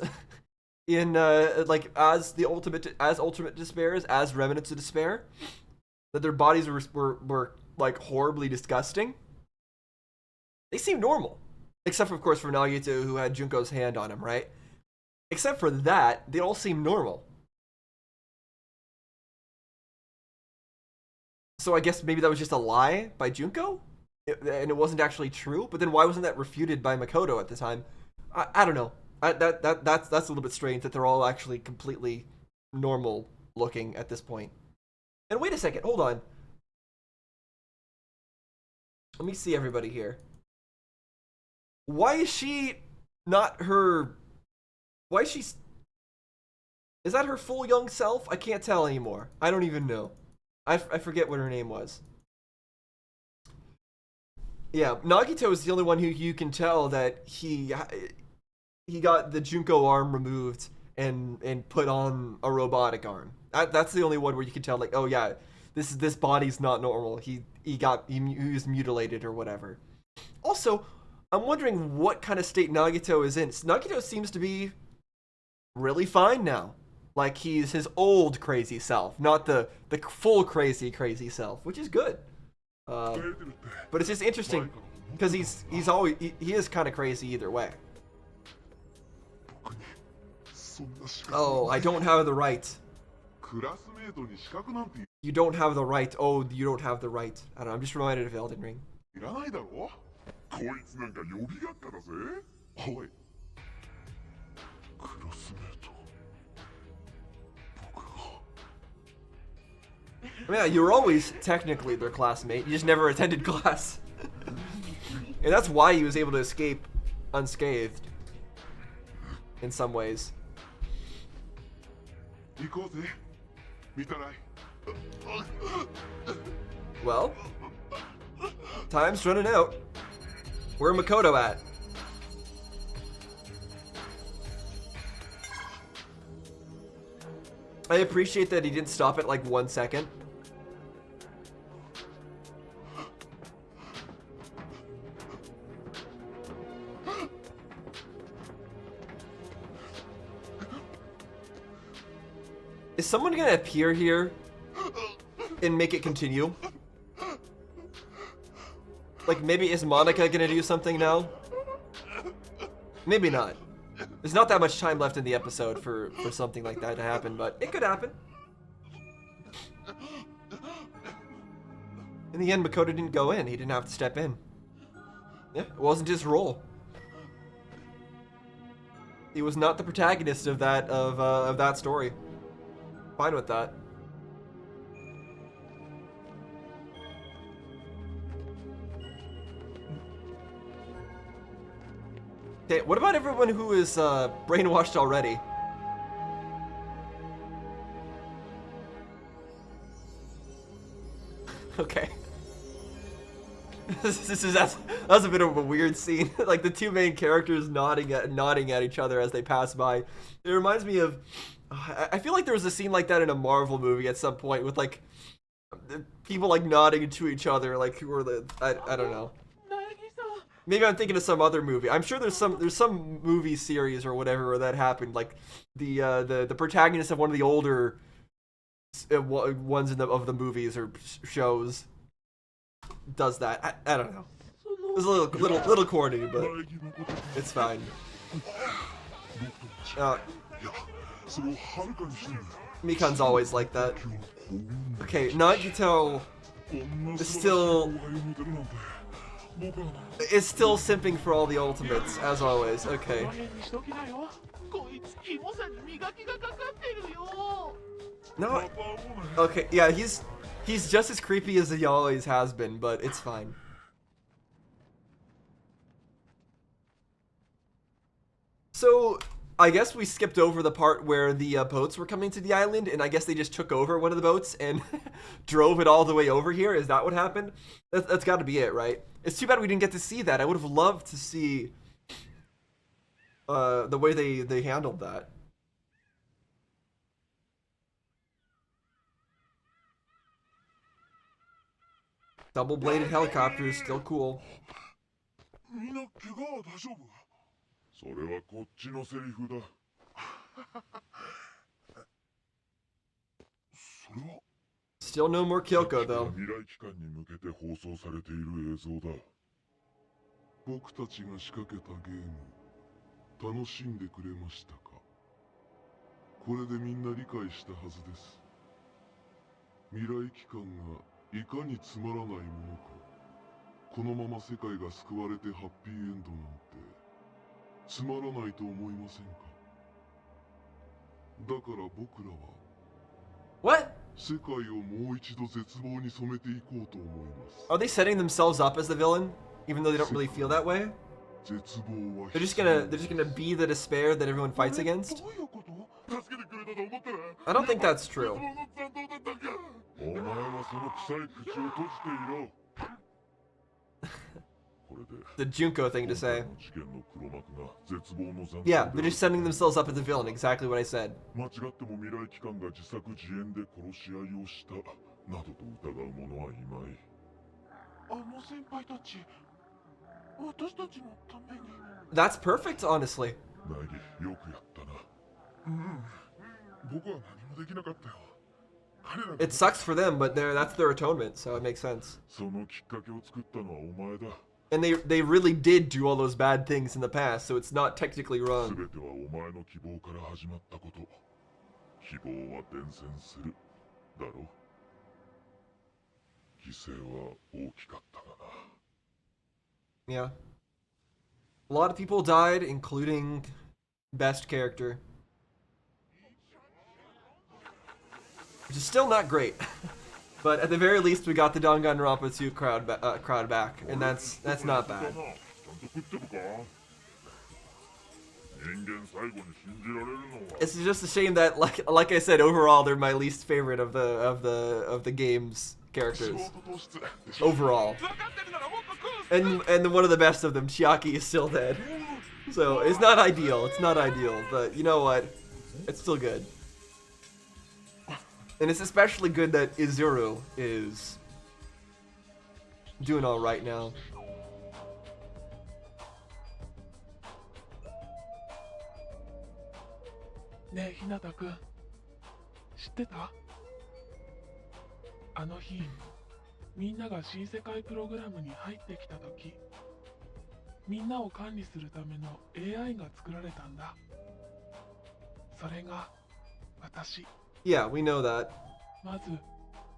in like as ultimate despairs, as remnants of despair. That their bodies were like horribly disgusting. They seem normal. Except for, of course, for Nagito, who had Junko's hand on him, right? Except for that, they all seem normal. So I guess maybe that was just a lie by Junko? And it wasn't actually true? But then why wasn't that refuted by Makoto at the time? I don't know. That's a little bit strange that they're all actually completely normal looking at this point. And wait a second, hold on. Let me see everybody here. Why is she not her... Why is she... Is that her full young self? I can't tell anymore. I don't even know. I forget what her name was. Yeah, Nagito is the only one who you can tell that he got the Junko arm removed and put on a robotic arm. That's the only one where you can tell, like, oh yeah, this body's not normal. He was mutilated or whatever. Also, I'm wondering what kind of state Nagito is in. Nagito seems to be really fine now. Like he's his old crazy self, not the full crazy self, which is good. But it's just interesting because he is kind of crazy either way. Oh, I don't have the right. You don't have the right. Oh, you don't have the right. I don't know. I'm just reminded of Elden Ring. こいつなんか予備学科だぜ。おい。クラスメート。僕が。 Yeah, you were always technically their classmate. You just never attended class. And that's why he was able to escape unscathed. In some ways. 行こうぜ。見たない。 Well, time's running out. Where Makoto at? I appreciate that he didn't stop it like 1 second. Is someone gonna appear here and make it continue? Like, maybe is Monica gonna do something now? Maybe not. There's not that much time left in the episode for something like that to happen, but it could happen. In the end, Makoto didn't go in. He didn't have to step in. Yeah, it wasn't his role. He was not the protagonist of that story. Fine with that. Okay, what about everyone who is brainwashed already? Okay. That's a bit of a weird scene. Like the two main characters nodding at each other as they pass by. It reminds me of. I feel like there was a scene like that in a Marvel movie at some point with like people like nodding to each other, like who are the I don't know. Maybe I'm thinking of some other movie. I'm sure there's some movie series or whatever where that happened. Like the protagonist of one of the older ones of the movies or shows does that. I don't know. It's a little corny, but it's fine. Mikan's always like that. Okay, Nagito is still simping for all the ultimates, as always. Okay. No. Okay, yeah, he's just as creepy as he always has been, but it's fine. So, I guess we skipped over the part where the boats were coming to the island, and I guess they just took over one of the boats and drove it all the way over here. Is that what happened? That's got to be it, right? It's too bad we didn't get to see that. I would have loved to see the way they handled that. Double-bladed helicopters, still cool. みんな怪我は大丈夫？それはこっちのセリフだ。それは Still no more Kyoko, though. 未来機関に向けて放送されている映像だ。僕たちが仕掛けたゲーム、楽しんでくれましたか？これでみんな理解したはずです。未来機関がいかにつまらないものか。このまま世界が救われてハッピーエンドなんてつまらないと思いませんか？だから僕らは What? 世界をもう一度絶望に染めていこうと思います。 Are they setting themselves up as the villain, even though they don't really feel that way? 絶望は They're just gonna be the despair that everyone fights against? どういうこと？助けてくれたと思ったら I don't think that's true. 絶望の残党だったんか。お前はその臭い口を閉じていろ。これで The Junko thing to say. 事件の黒幕が絶望の残党 Yeah, they're just setting themselves up as the villain, exactly what I said. 間違っても未来機関が自作自演で殺し合いをしたなどと疑う者はいまい。あの先輩たち、私たちのために。That's perfect, honestly. ナギ、よくやったな。僕は何もできなかったよ。彼らが It sucks for them, but that's their atonement, so it makes sense. そのきっかけを作ったのはお前だ。 And they really did do all those bad things in the past, so it's not technically す wrong. べてはお前の希望から始まったこと。希望は伝染する。だろう。犠牲は大きかったがな。 Yeah. A lot of people died, including best character. Which is still not great. But at the very least, we got the Danganronpa 2 crowd back, and that's not bad. ちゃんと食ってるか？人間最後に信じられるのは It's just a shame that, like I said, overall they're my least favorite of the game's 仕 characters 事として。 overall. 分かってるならもっと食う。 And one of the best of them, Chiaki, is still dead. So it's not ideal. It's not ideal, but you know what? It's still good. And it's especially good that Izuru is doing all right now. ねえ、ひなたくん、知ってた？あの日、みんなが新世界プログラムに入ってきたとき、みんなを管理するための AI が作られたんだ。それが私。 Yeah, we know that. まず、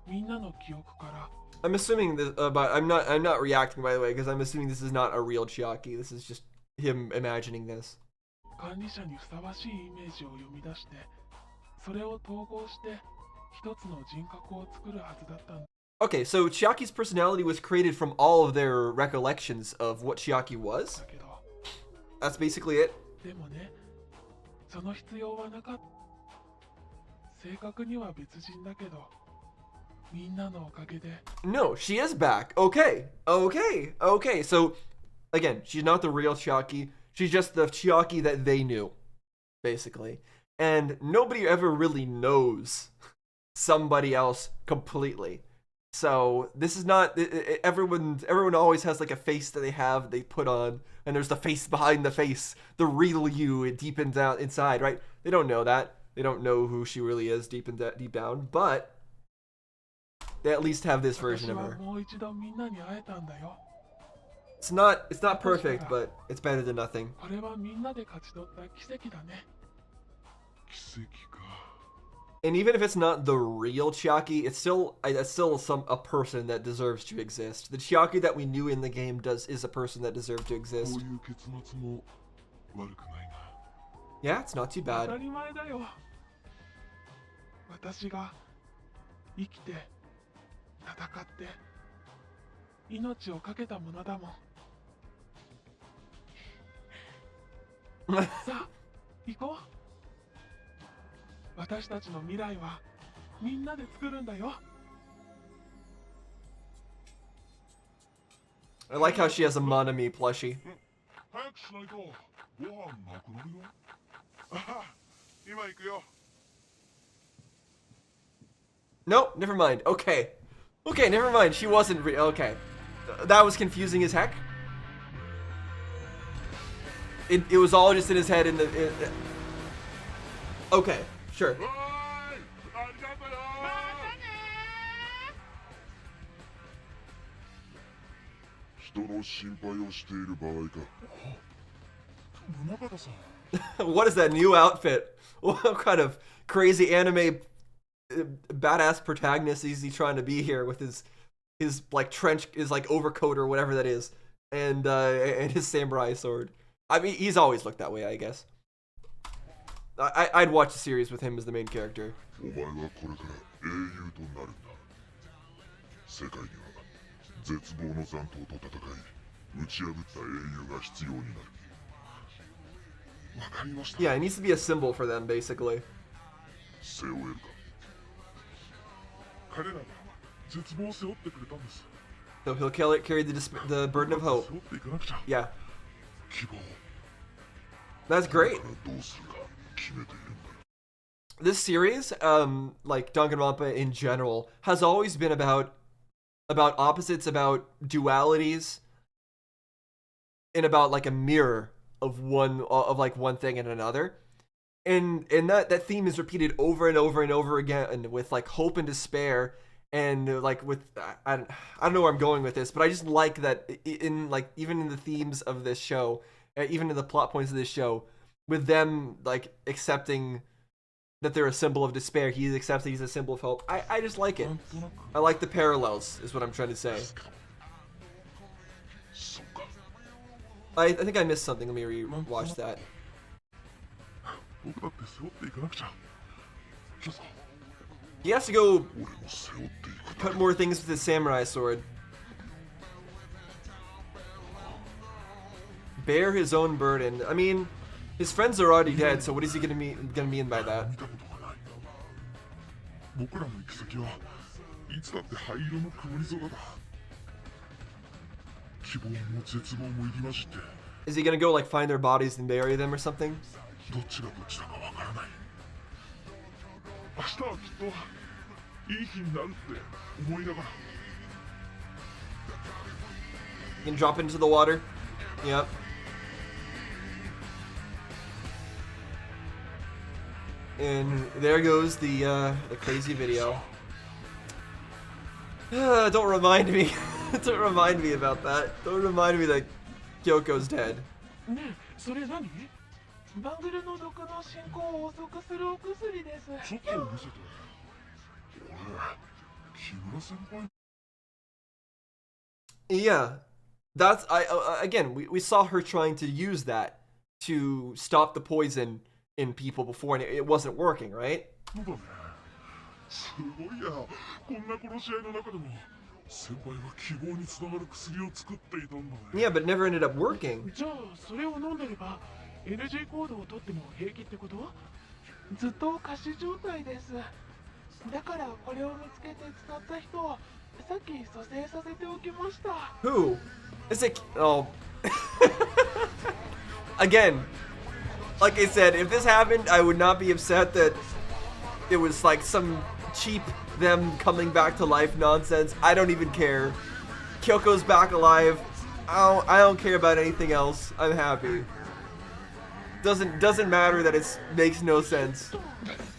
みんなの記憶から。 I'm assuming this, but I'm not reacting, by the way, because I'm assuming this is not a real Chiaki. This is just him imagining this. 管理者にふさわしいイメージを読み出して、それを統合して一つの人格を作るはずだったんだ。 Okay, so Chiaki's personality was created from all of their recollections of what Chiaki was. だけど、 That's basically it. でもね、その必要はなかった。正確には別人だけど、みんなのおかげで。 No, she is back. Okay. So, again, she's not the real Chiaki. She's just the Chiaki that they knew, basically. And nobody ever really knows somebody else completely. So this is not everyone always has like a face that they put on, and there's the face behind the face, the real you deep and down inside, right? They don't know that. They don't know who she really is deep down, but they at least have this version 私 of は her. もう一度みんなに会えたんだよ。 It's not perfect, but it's better than nothing. これはみんなで勝ち取った奇跡だね。奇跡か。 And even if it's not the real Chiaki, it's still a person that deserves to exist. The Chiaki that we knew in the game is a person that deserved to こう exist. いう結末も悪くないな。 Yeah, it's not too 当 bad. たり前だよ。私が生きて戦って命を懸けたものだもん。さあ、行こう。私たちの未来はみんなで作るんだよ。 I like how she has a Monami plushie. 早くしないとご飯なくなるよ。あは、今行くよ。No, never mind. Okay. Okay, never mind. She wasn't okay. That was confusing as heck. It was all just in his head okay, sure. おーいありがとよまたね人の心配をしている場合か宗方さん What is that new outfit? What kind of crazy anime badass protagonist is he trying to be here with his like trench, his like overcoat or whatever that is, and his samurai sword? I mean, he's always looked that way, I guess. I'd watch a series with him as the main character. お前はこれから英雄となるんだ世界には絶望の残党と戦い打ち破った英雄が必要になるわかりました Yeah, it needs to be a symbol for them, basically. 背負えるか彼らが絶望を背負ってくれたんです So he'll carry the burden of hope. 背負っていかなくちゃ Yeah, 希望 that's great. どうするか決めているんだ This series, like Danganronpa in general, has always been about opposites, about dualities, and about like a mirror of one thing and another. And that theme is repeated over and over and over again with like hope and despair, and like with I don't know where I'm going with this, but I just like that in like even in the themes of this show, even in the plot points of this show, with them like accepting that they're a symbol of despair, he accepts that he's a symbol of hope. I just like it. I like the parallels, is what I'm trying to say. そうか I think I missed something. Let me re-watch that. 僕だって背負っていかなくちゃちょっと He has to go 俺も背負っていくだ cut more things with his samurai sword. Bear his own burden. I mean, his friends are already dead, so what is he gonna mean by that? 見たことがない僕らの行き先はいつだって灰色の曇り空だ希望も絶望も入り混じって Is he gonna go like find their bodies and bury them or something? どっちがどっちだかわからない明日はきっといい日になるって思いながら You can drop into the water. Yep. And there goes the crazy video. Don't remind me. Don't remind me about that. Don't remind me that Kyoko's dead. ねえそれ何バングルの毒の進行を遅くするお薬ですちょっと見せて俺木村先輩 Yeah, that's again. We saw her trying to use that to stop the poison in people before, and it wasn't working, right? そうだねすごいやこんな殺し合いの中でも先輩は希望につながる薬を作っていたんだね Yeah, but it never ended up working. じゃあそれを飲んでれば NG コードを取っても平気ってことずっと仮死状態ですだからこれを見つけて使った人をさっき蘇生させておきました Who? Is it? Oh. Again, like I said, if this happened, I would not be upset that it was like some cheap them coming back to life nonsense. I don't even care. Kyoko's back alive. I don't care about anything else. I'm happy. Doesn't matter that it makes no sense.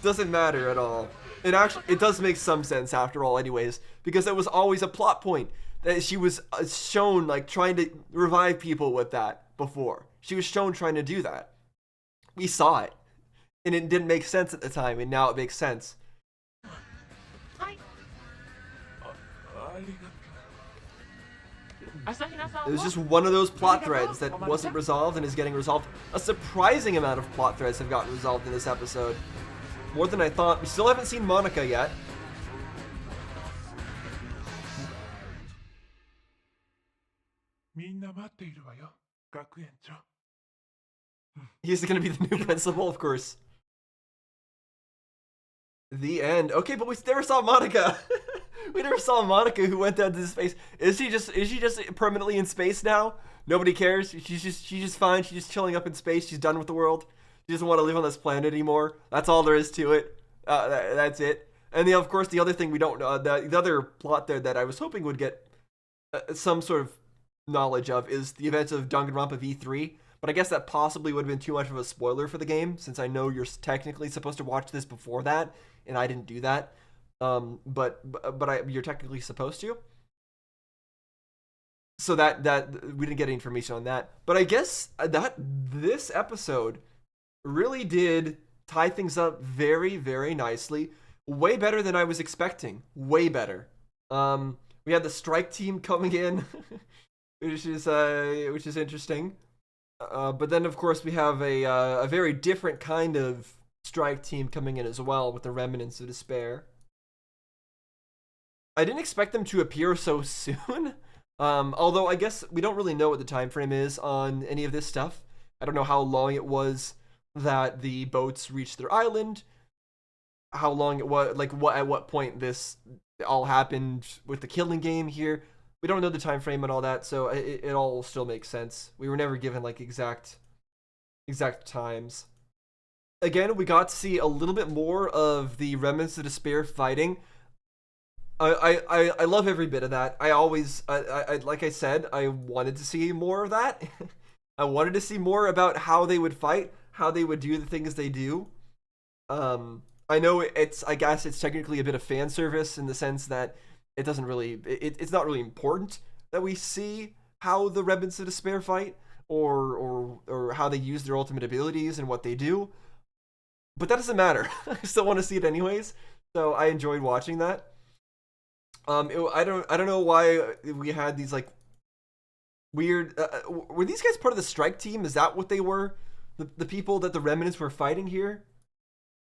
Doesn't matter at all. It does make some sense after all, anyways, because it was always a plot point that she was shown like trying to revive people with that before. She was shown trying to do that. We saw it, and it didn't make sense at the time, and now it makes sense. はいありがとう朝比奈さん It was just one of those plot threads that wasn't resolved and is getting resolved. A surprising amount of plot threads have gotten resolved in this episode. More than I thought. We still haven't seen Monica yet. みんな待っているわよ学園長 He's gonna be the new principal, of course. The end. Okay, but we never saw Monica. We never saw Monica who went down to space. Is she just permanently in space now? Nobody cares. She's just fine. She's just chilling up in space. She's done with the world. She doesn't want to live on this planet anymore. That's all there is to it. That's it. And then, of course, the other thing we don't know, the other plot there that I was hoping would get some sort of knowledge of is the events of Danganronpa V3. But I guess that possibly would have been too much of a spoiler for the game, since I know you're technically supposed to watch this before that, and I didn't do that. You're technically supposed to. So that we didn't get any information on that. But I guess that this episode really did tie things up very, very nicely. Way better than I was expecting. Way better. We had the strike team coming in, which is interesting. But then, of course, we have a very different kind of strike team coming in as well with the remnants of despair. I didn't expect them to appear so soon. Although I guess we don't really know what the time frame is on any of this stuff. I don't know how long it was that the boats reached their island. How long it was, like at what point this all happened with the killing game here. We don't know the time frame and all that, so it all still makes sense. We were never given like exact times. Again, we got to see a little bit more of the remnants of despair fighting. I love every bit of that. I always, like I said, I wanted to see more of that. I wanted to see more about how they would fight, how they would do the things they do. I know I guess it's technically a bit of fan service in the sense that it doesn't really, it's not really important that we see how the remnants of despair fight or how they use their ultimate abilities and what they do. But that doesn't matter. I still want to see it anyways. So I enjoyed watching that. I don't know why we had these like weird. Were these guys part of the strike team? Is that what they were? The people that the remnants were fighting here?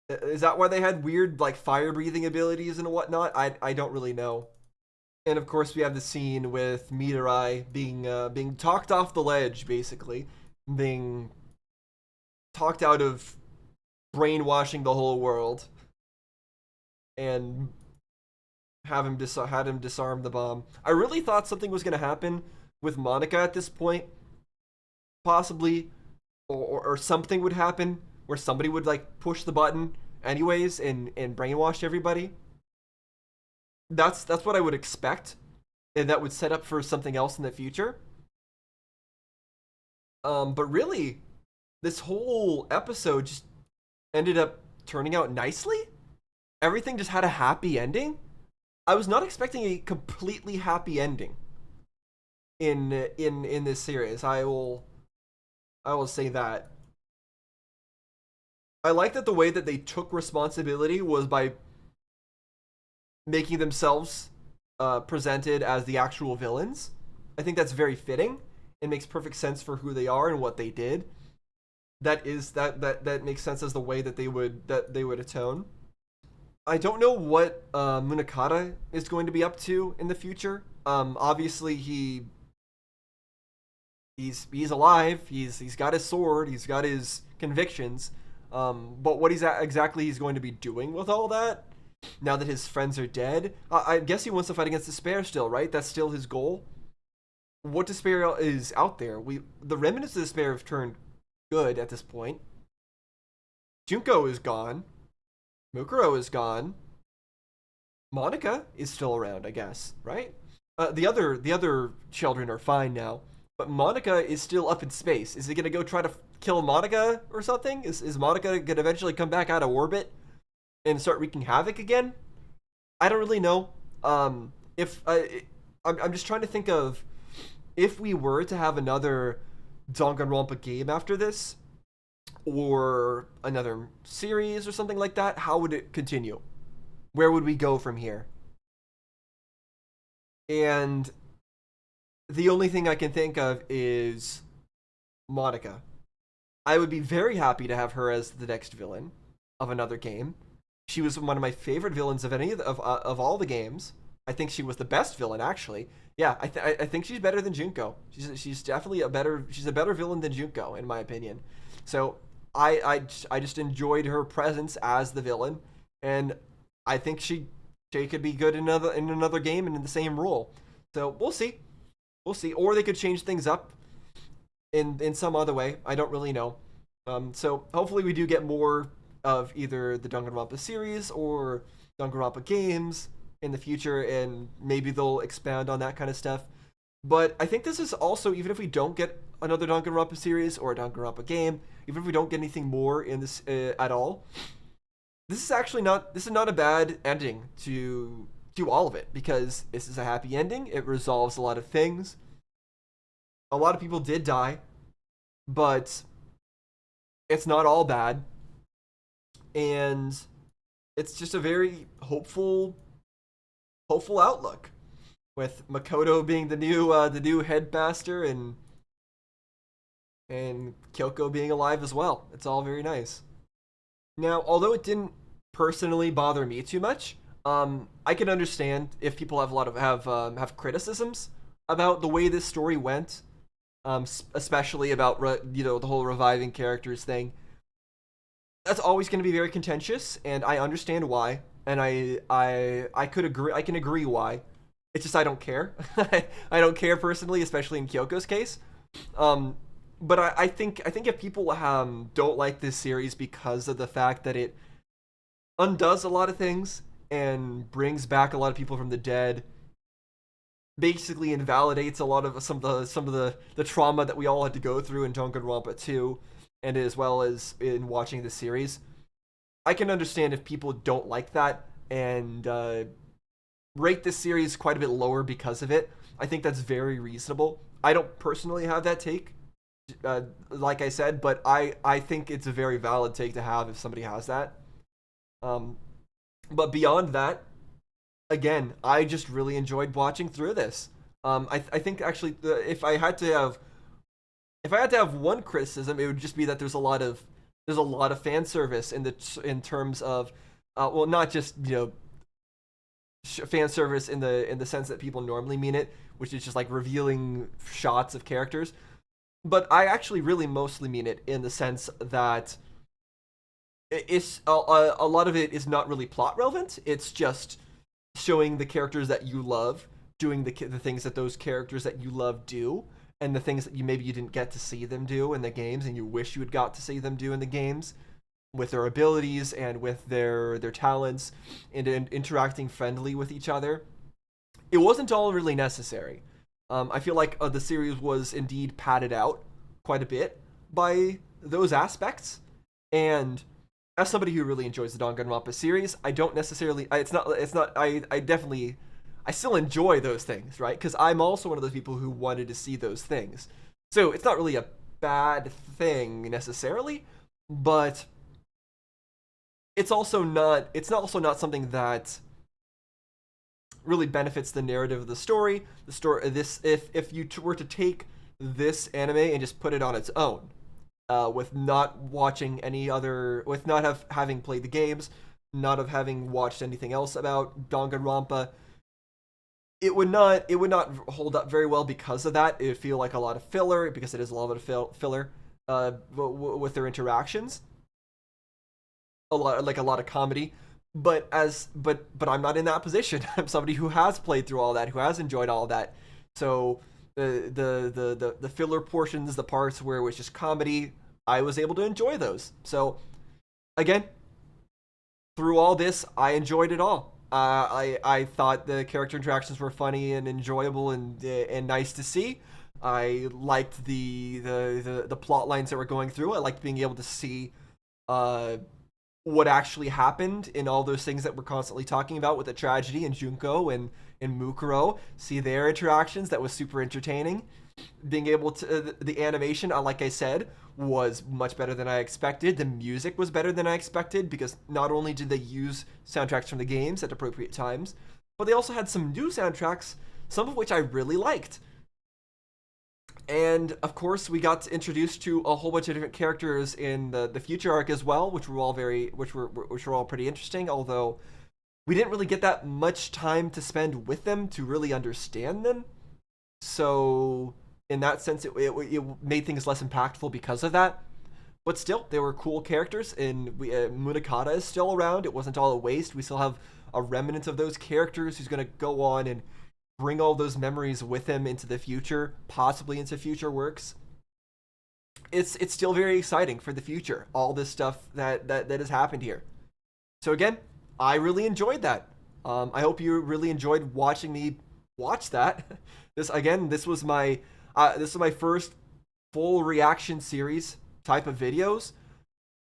Is that why they had weird like fire breathing abilities and whatnot? I don't really know. And of course we have the scene with Mirai being talked off the ledge, basically being talked out of brainwashing the whole world, and had him disarm the bomb. I really thought something was going to happen with Monica at this point, possibly, or something would happen where somebody would like push the button anyways and brainwash everybody. That's what I would expect, and that would set up for something else in the future. But really, this whole episode just ended up turning out nicely. Everything just had a happy ending. I was not expecting a completely happy ending in this series. I will say that. I like that the way that they took responsibility was by making themselves presented as the actual villains. I think that's very fitting. It makes perfect sense for who they are and what they did. That makes sense as the way that they would atone. I don't know what Munakata is going to be up to in the future. Obviously he's alive. He's got his sword. He's got his convictions. But what exactly he's going to be doing with all that now that his friends are dead? I guess he wants to fight against despair still, right? That's still his goal. What despair is out there? The remnants of despair have turned good at this point. Junko is gone. Mukuro is gone. Monica is still around, I guess, right? The other children are fine now, but Monica is still up in space. Is he gonna go try to kill Monica or something? Is Monica gonna eventually come back out of orbit and start wreaking havoc again? I don't really know. I'm just trying to think of if we were to have another Danganronpa game after this, or another series or something like that, how would it continue? Where would we go from here? And the only thing I can think of is Monica. I would be very happy to have her as the next villain of another game. She was one of my favorite villains of any of all the games. I think she was the best villain, actually. Yeah, I think she's better than Junko. She's definitely a better villain than Junko, in my opinion. So I just enjoyed her presence as the villain, and I think she could be good in another game and in the same role. So we'll see, or they could change things up in some other way. I don't really know. So hopefully we do get more of either the Danganronpa series or Danganronpa games in the future, and maybe they'll expand on that kind of stuff. But I think this is also, even if we don't get another Danganronpa series or a Danganronpa game, even if we don't get anything more in this at all, this is not a bad ending to all of it, because this is a happy ending. It resolves a lot of things. A lot of people did die, but it's not all bad, and it's just a very hopeful outlook, with Makoto being the new headmaster, and Kyoko being alive as well. It's all very nice. Now, although it didn't personally bother me too much, I can understand if people have a lot of have criticisms about the way this story went, especially about the whole reviving characters thing. That's always going to be very contentious, and I understand why, and I can agree why. It's just I don't care. I don't care personally, especially in Kyoko's case. But I think if people don't like this series because of the fact that it undoes a lot of things and brings back a lot of people from the dead, basically invalidates a lot of some of the trauma that we all had to go through in Danganronpa 2, and as well as in watching the series, I can understand if people don't like that and rate this series quite a bit lower because of it. I think that's very reasonable. I don't personally have that take, like I said, but I think it's a very valid take to have if somebody has that. But beyond that, again, I just really enjoyed watching through this. I think actually, if I had to have one criticism, it would just be that there's a lot of fan service in terms of, well, not just fan service in the sense that people normally mean it, which is just like revealing shots of characters. But I actually really mostly mean it in the sense that it's a lot of it is not really plot relevant. It's just showing the characters that you love doing the things that those characters that you love do, and the things that you didn't get to see them do in the games and you wish you had got to see them do in the games, with their abilities and with their talents, and interacting friendly with each other. It wasn't all really necessary. I feel like the series was indeed padded out quite a bit by those aspects, and as somebody who really enjoys the Danganronpa series, I don't necessarily. I still enjoy those things, right? Because I'm also one of those people who wanted to see those things. So it's not really a bad thing necessarily, but it's also not something that really benefits the narrative of the story. If you were to take this anime and just put it on its own, with not watching any other, with not having played the games, not of having watched anything else about Danganronpa, it would not hold up very well because of that. It would feel like a lot of filler, because it is a lot of filler with their interactions. A lot of comedy. But I'm not in that position. I'm somebody who has played through all that, who has enjoyed all that. So the filler portions, the parts where it was just comedy, I was able to enjoy those. So again, through all this, I enjoyed it all. I thought the character interactions were funny and enjoyable and nice to see. I liked the plot lines that were going through. I liked being able to see what actually happened in all those things that we're constantly talking about with the tragedy and Junko and Mukuro. See their interactions. That was super entertaining. Being able to, the animation, like I said, was much better than I expected. The music was better than I expected, because not only did they use soundtracks from the games at appropriate times, but they also had some new soundtracks, some of which I really liked. And of course, we got introduced to a whole bunch of different characters in the future arc as well, which were all pretty interesting. Although we didn't really get that much time to spend with them to really understand them, so in that sense, it made things less impactful because of that. But still, they were cool characters, and Munakata is still around. It wasn't all a waste. We still have a remnant of those characters who's going to go on and bring all those memories with him into the future, possibly into future works. It's still very exciting for the future, all this stuff that has happened here. So again, I really enjoyed that. I hope you really enjoyed watching me watch that. This was my first full reaction series type of videos.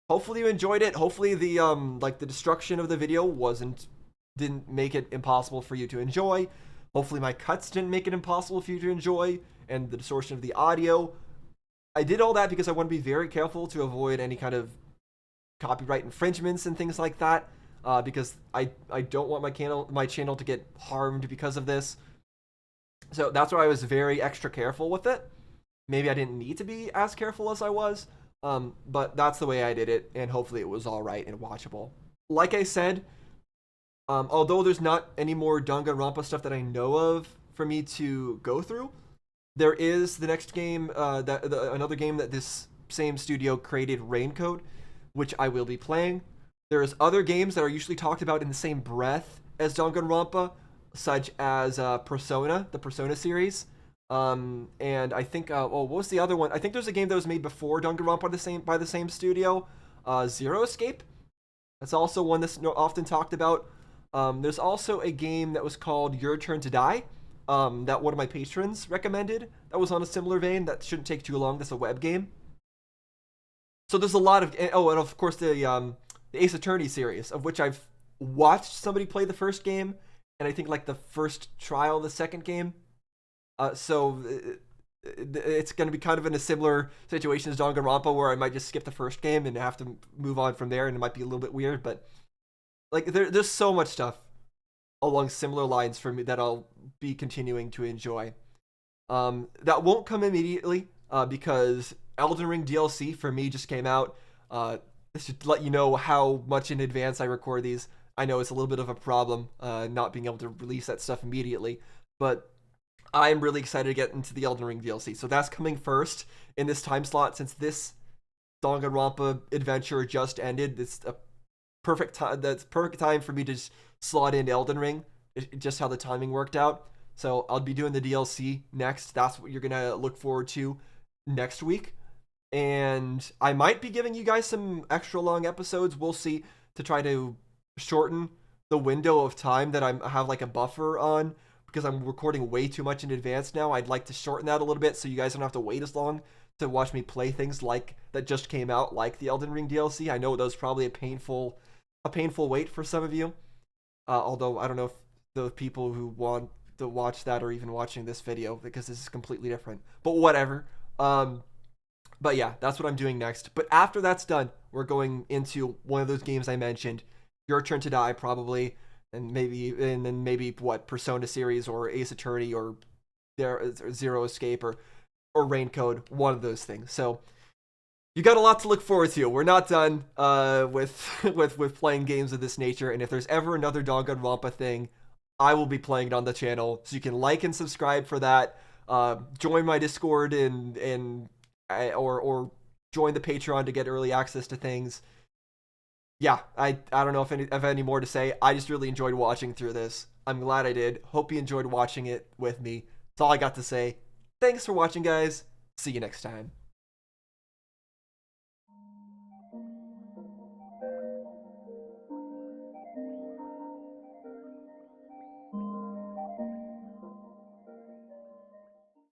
Hopefully you enjoyed it. Hopefully the destruction of the video didn't make it impossible for you to enjoy. Hopefully my cuts didn't make it impossible for you to enjoy, and the distortion of the audio. I did all that because I want to be very careful to avoid any kind of copyright infringements and things like that. Because I don't want my channel to get harmed because of this. So that's why I was very extra careful with it. Maybe I didn't need to be as careful as I was, but that's the way I did it, and hopefully it was all right and watchable. Like I said, although there's not any more Danganronpa stuff that I know of for me to go through, there is the next game, another game that this same studio created, Raincoat, which I will be playing. There's other games that are usually talked about in the same breath as Danganronpa, such as Persona, the Persona series. And I think, what was the other one? I think there's a game that was made before Danganronpa by the same studio, Zero Escape. That's also one that's often talked about. There's also a game that was called Your Turn to Die, that one of my patrons recommended. That was on a similar vein. That shouldn't take too long. That's a web game. So there's a lot of, and of course the Ace Attorney series, of which I've watched somebody play the first game, and I think like the first trial of the second game. So it's going to be kind of in a similar situation as Danganronpa, where I might just skip the first game and have to move on from there, and it might be a little bit weird, but like there's so much stuff along similar lines for me that I'll be continuing to enjoy. That won't come immediately, because Elden Ring DLC for me just came out. This should let you know how much in advance I record these. I know it's a little bit of a problem, not being able to release that stuff immediately, but I'm really excited to get into the Elden Ring DLC. So that's coming first in this time slot, since this Danganronpa adventure just ended. It's a perfect time. That's perfect time for me to just slot in Elden Ring. Just how the timing worked out. So I'll be doing the DLC next. That's what you're gonna look forward to next week. And I might be giving you guys some extra long episodes. We'll see, to try to shorten the window of time that I have like a buffer on, because I'm recording way too much in advance now. I'd like to shorten that a little bit so you guys don't have to wait as long to watch me play things like that just came out, like the Elden Ring DLC. I know that was probably a painful wait for some of you. Although I don't know if the people who want to watch that are even watching this video, because this is completely different. But whatever. But yeah, that's what I'm doing next. But after that's done, we're going into one of those games I mentioned, Your Turn to Die, probably, and then maybe what, Persona series or Ace Attorney or Zero Escape or Raincoat, one of those things. So you got a lot to look forward to. We're not done with playing games of this nature, and if there's ever another Danganronpa thing, I will be playing it on the channel. So you can like and subscribe for that. Join my Discord or join the Patreon to get early access to things. Yeah, I don't know if I have any more to say. I just really enjoyed watching through this. I'm glad I did. Hope you enjoyed watching it with me. That's all I got to say. Thanks for watching, guys. See you next time.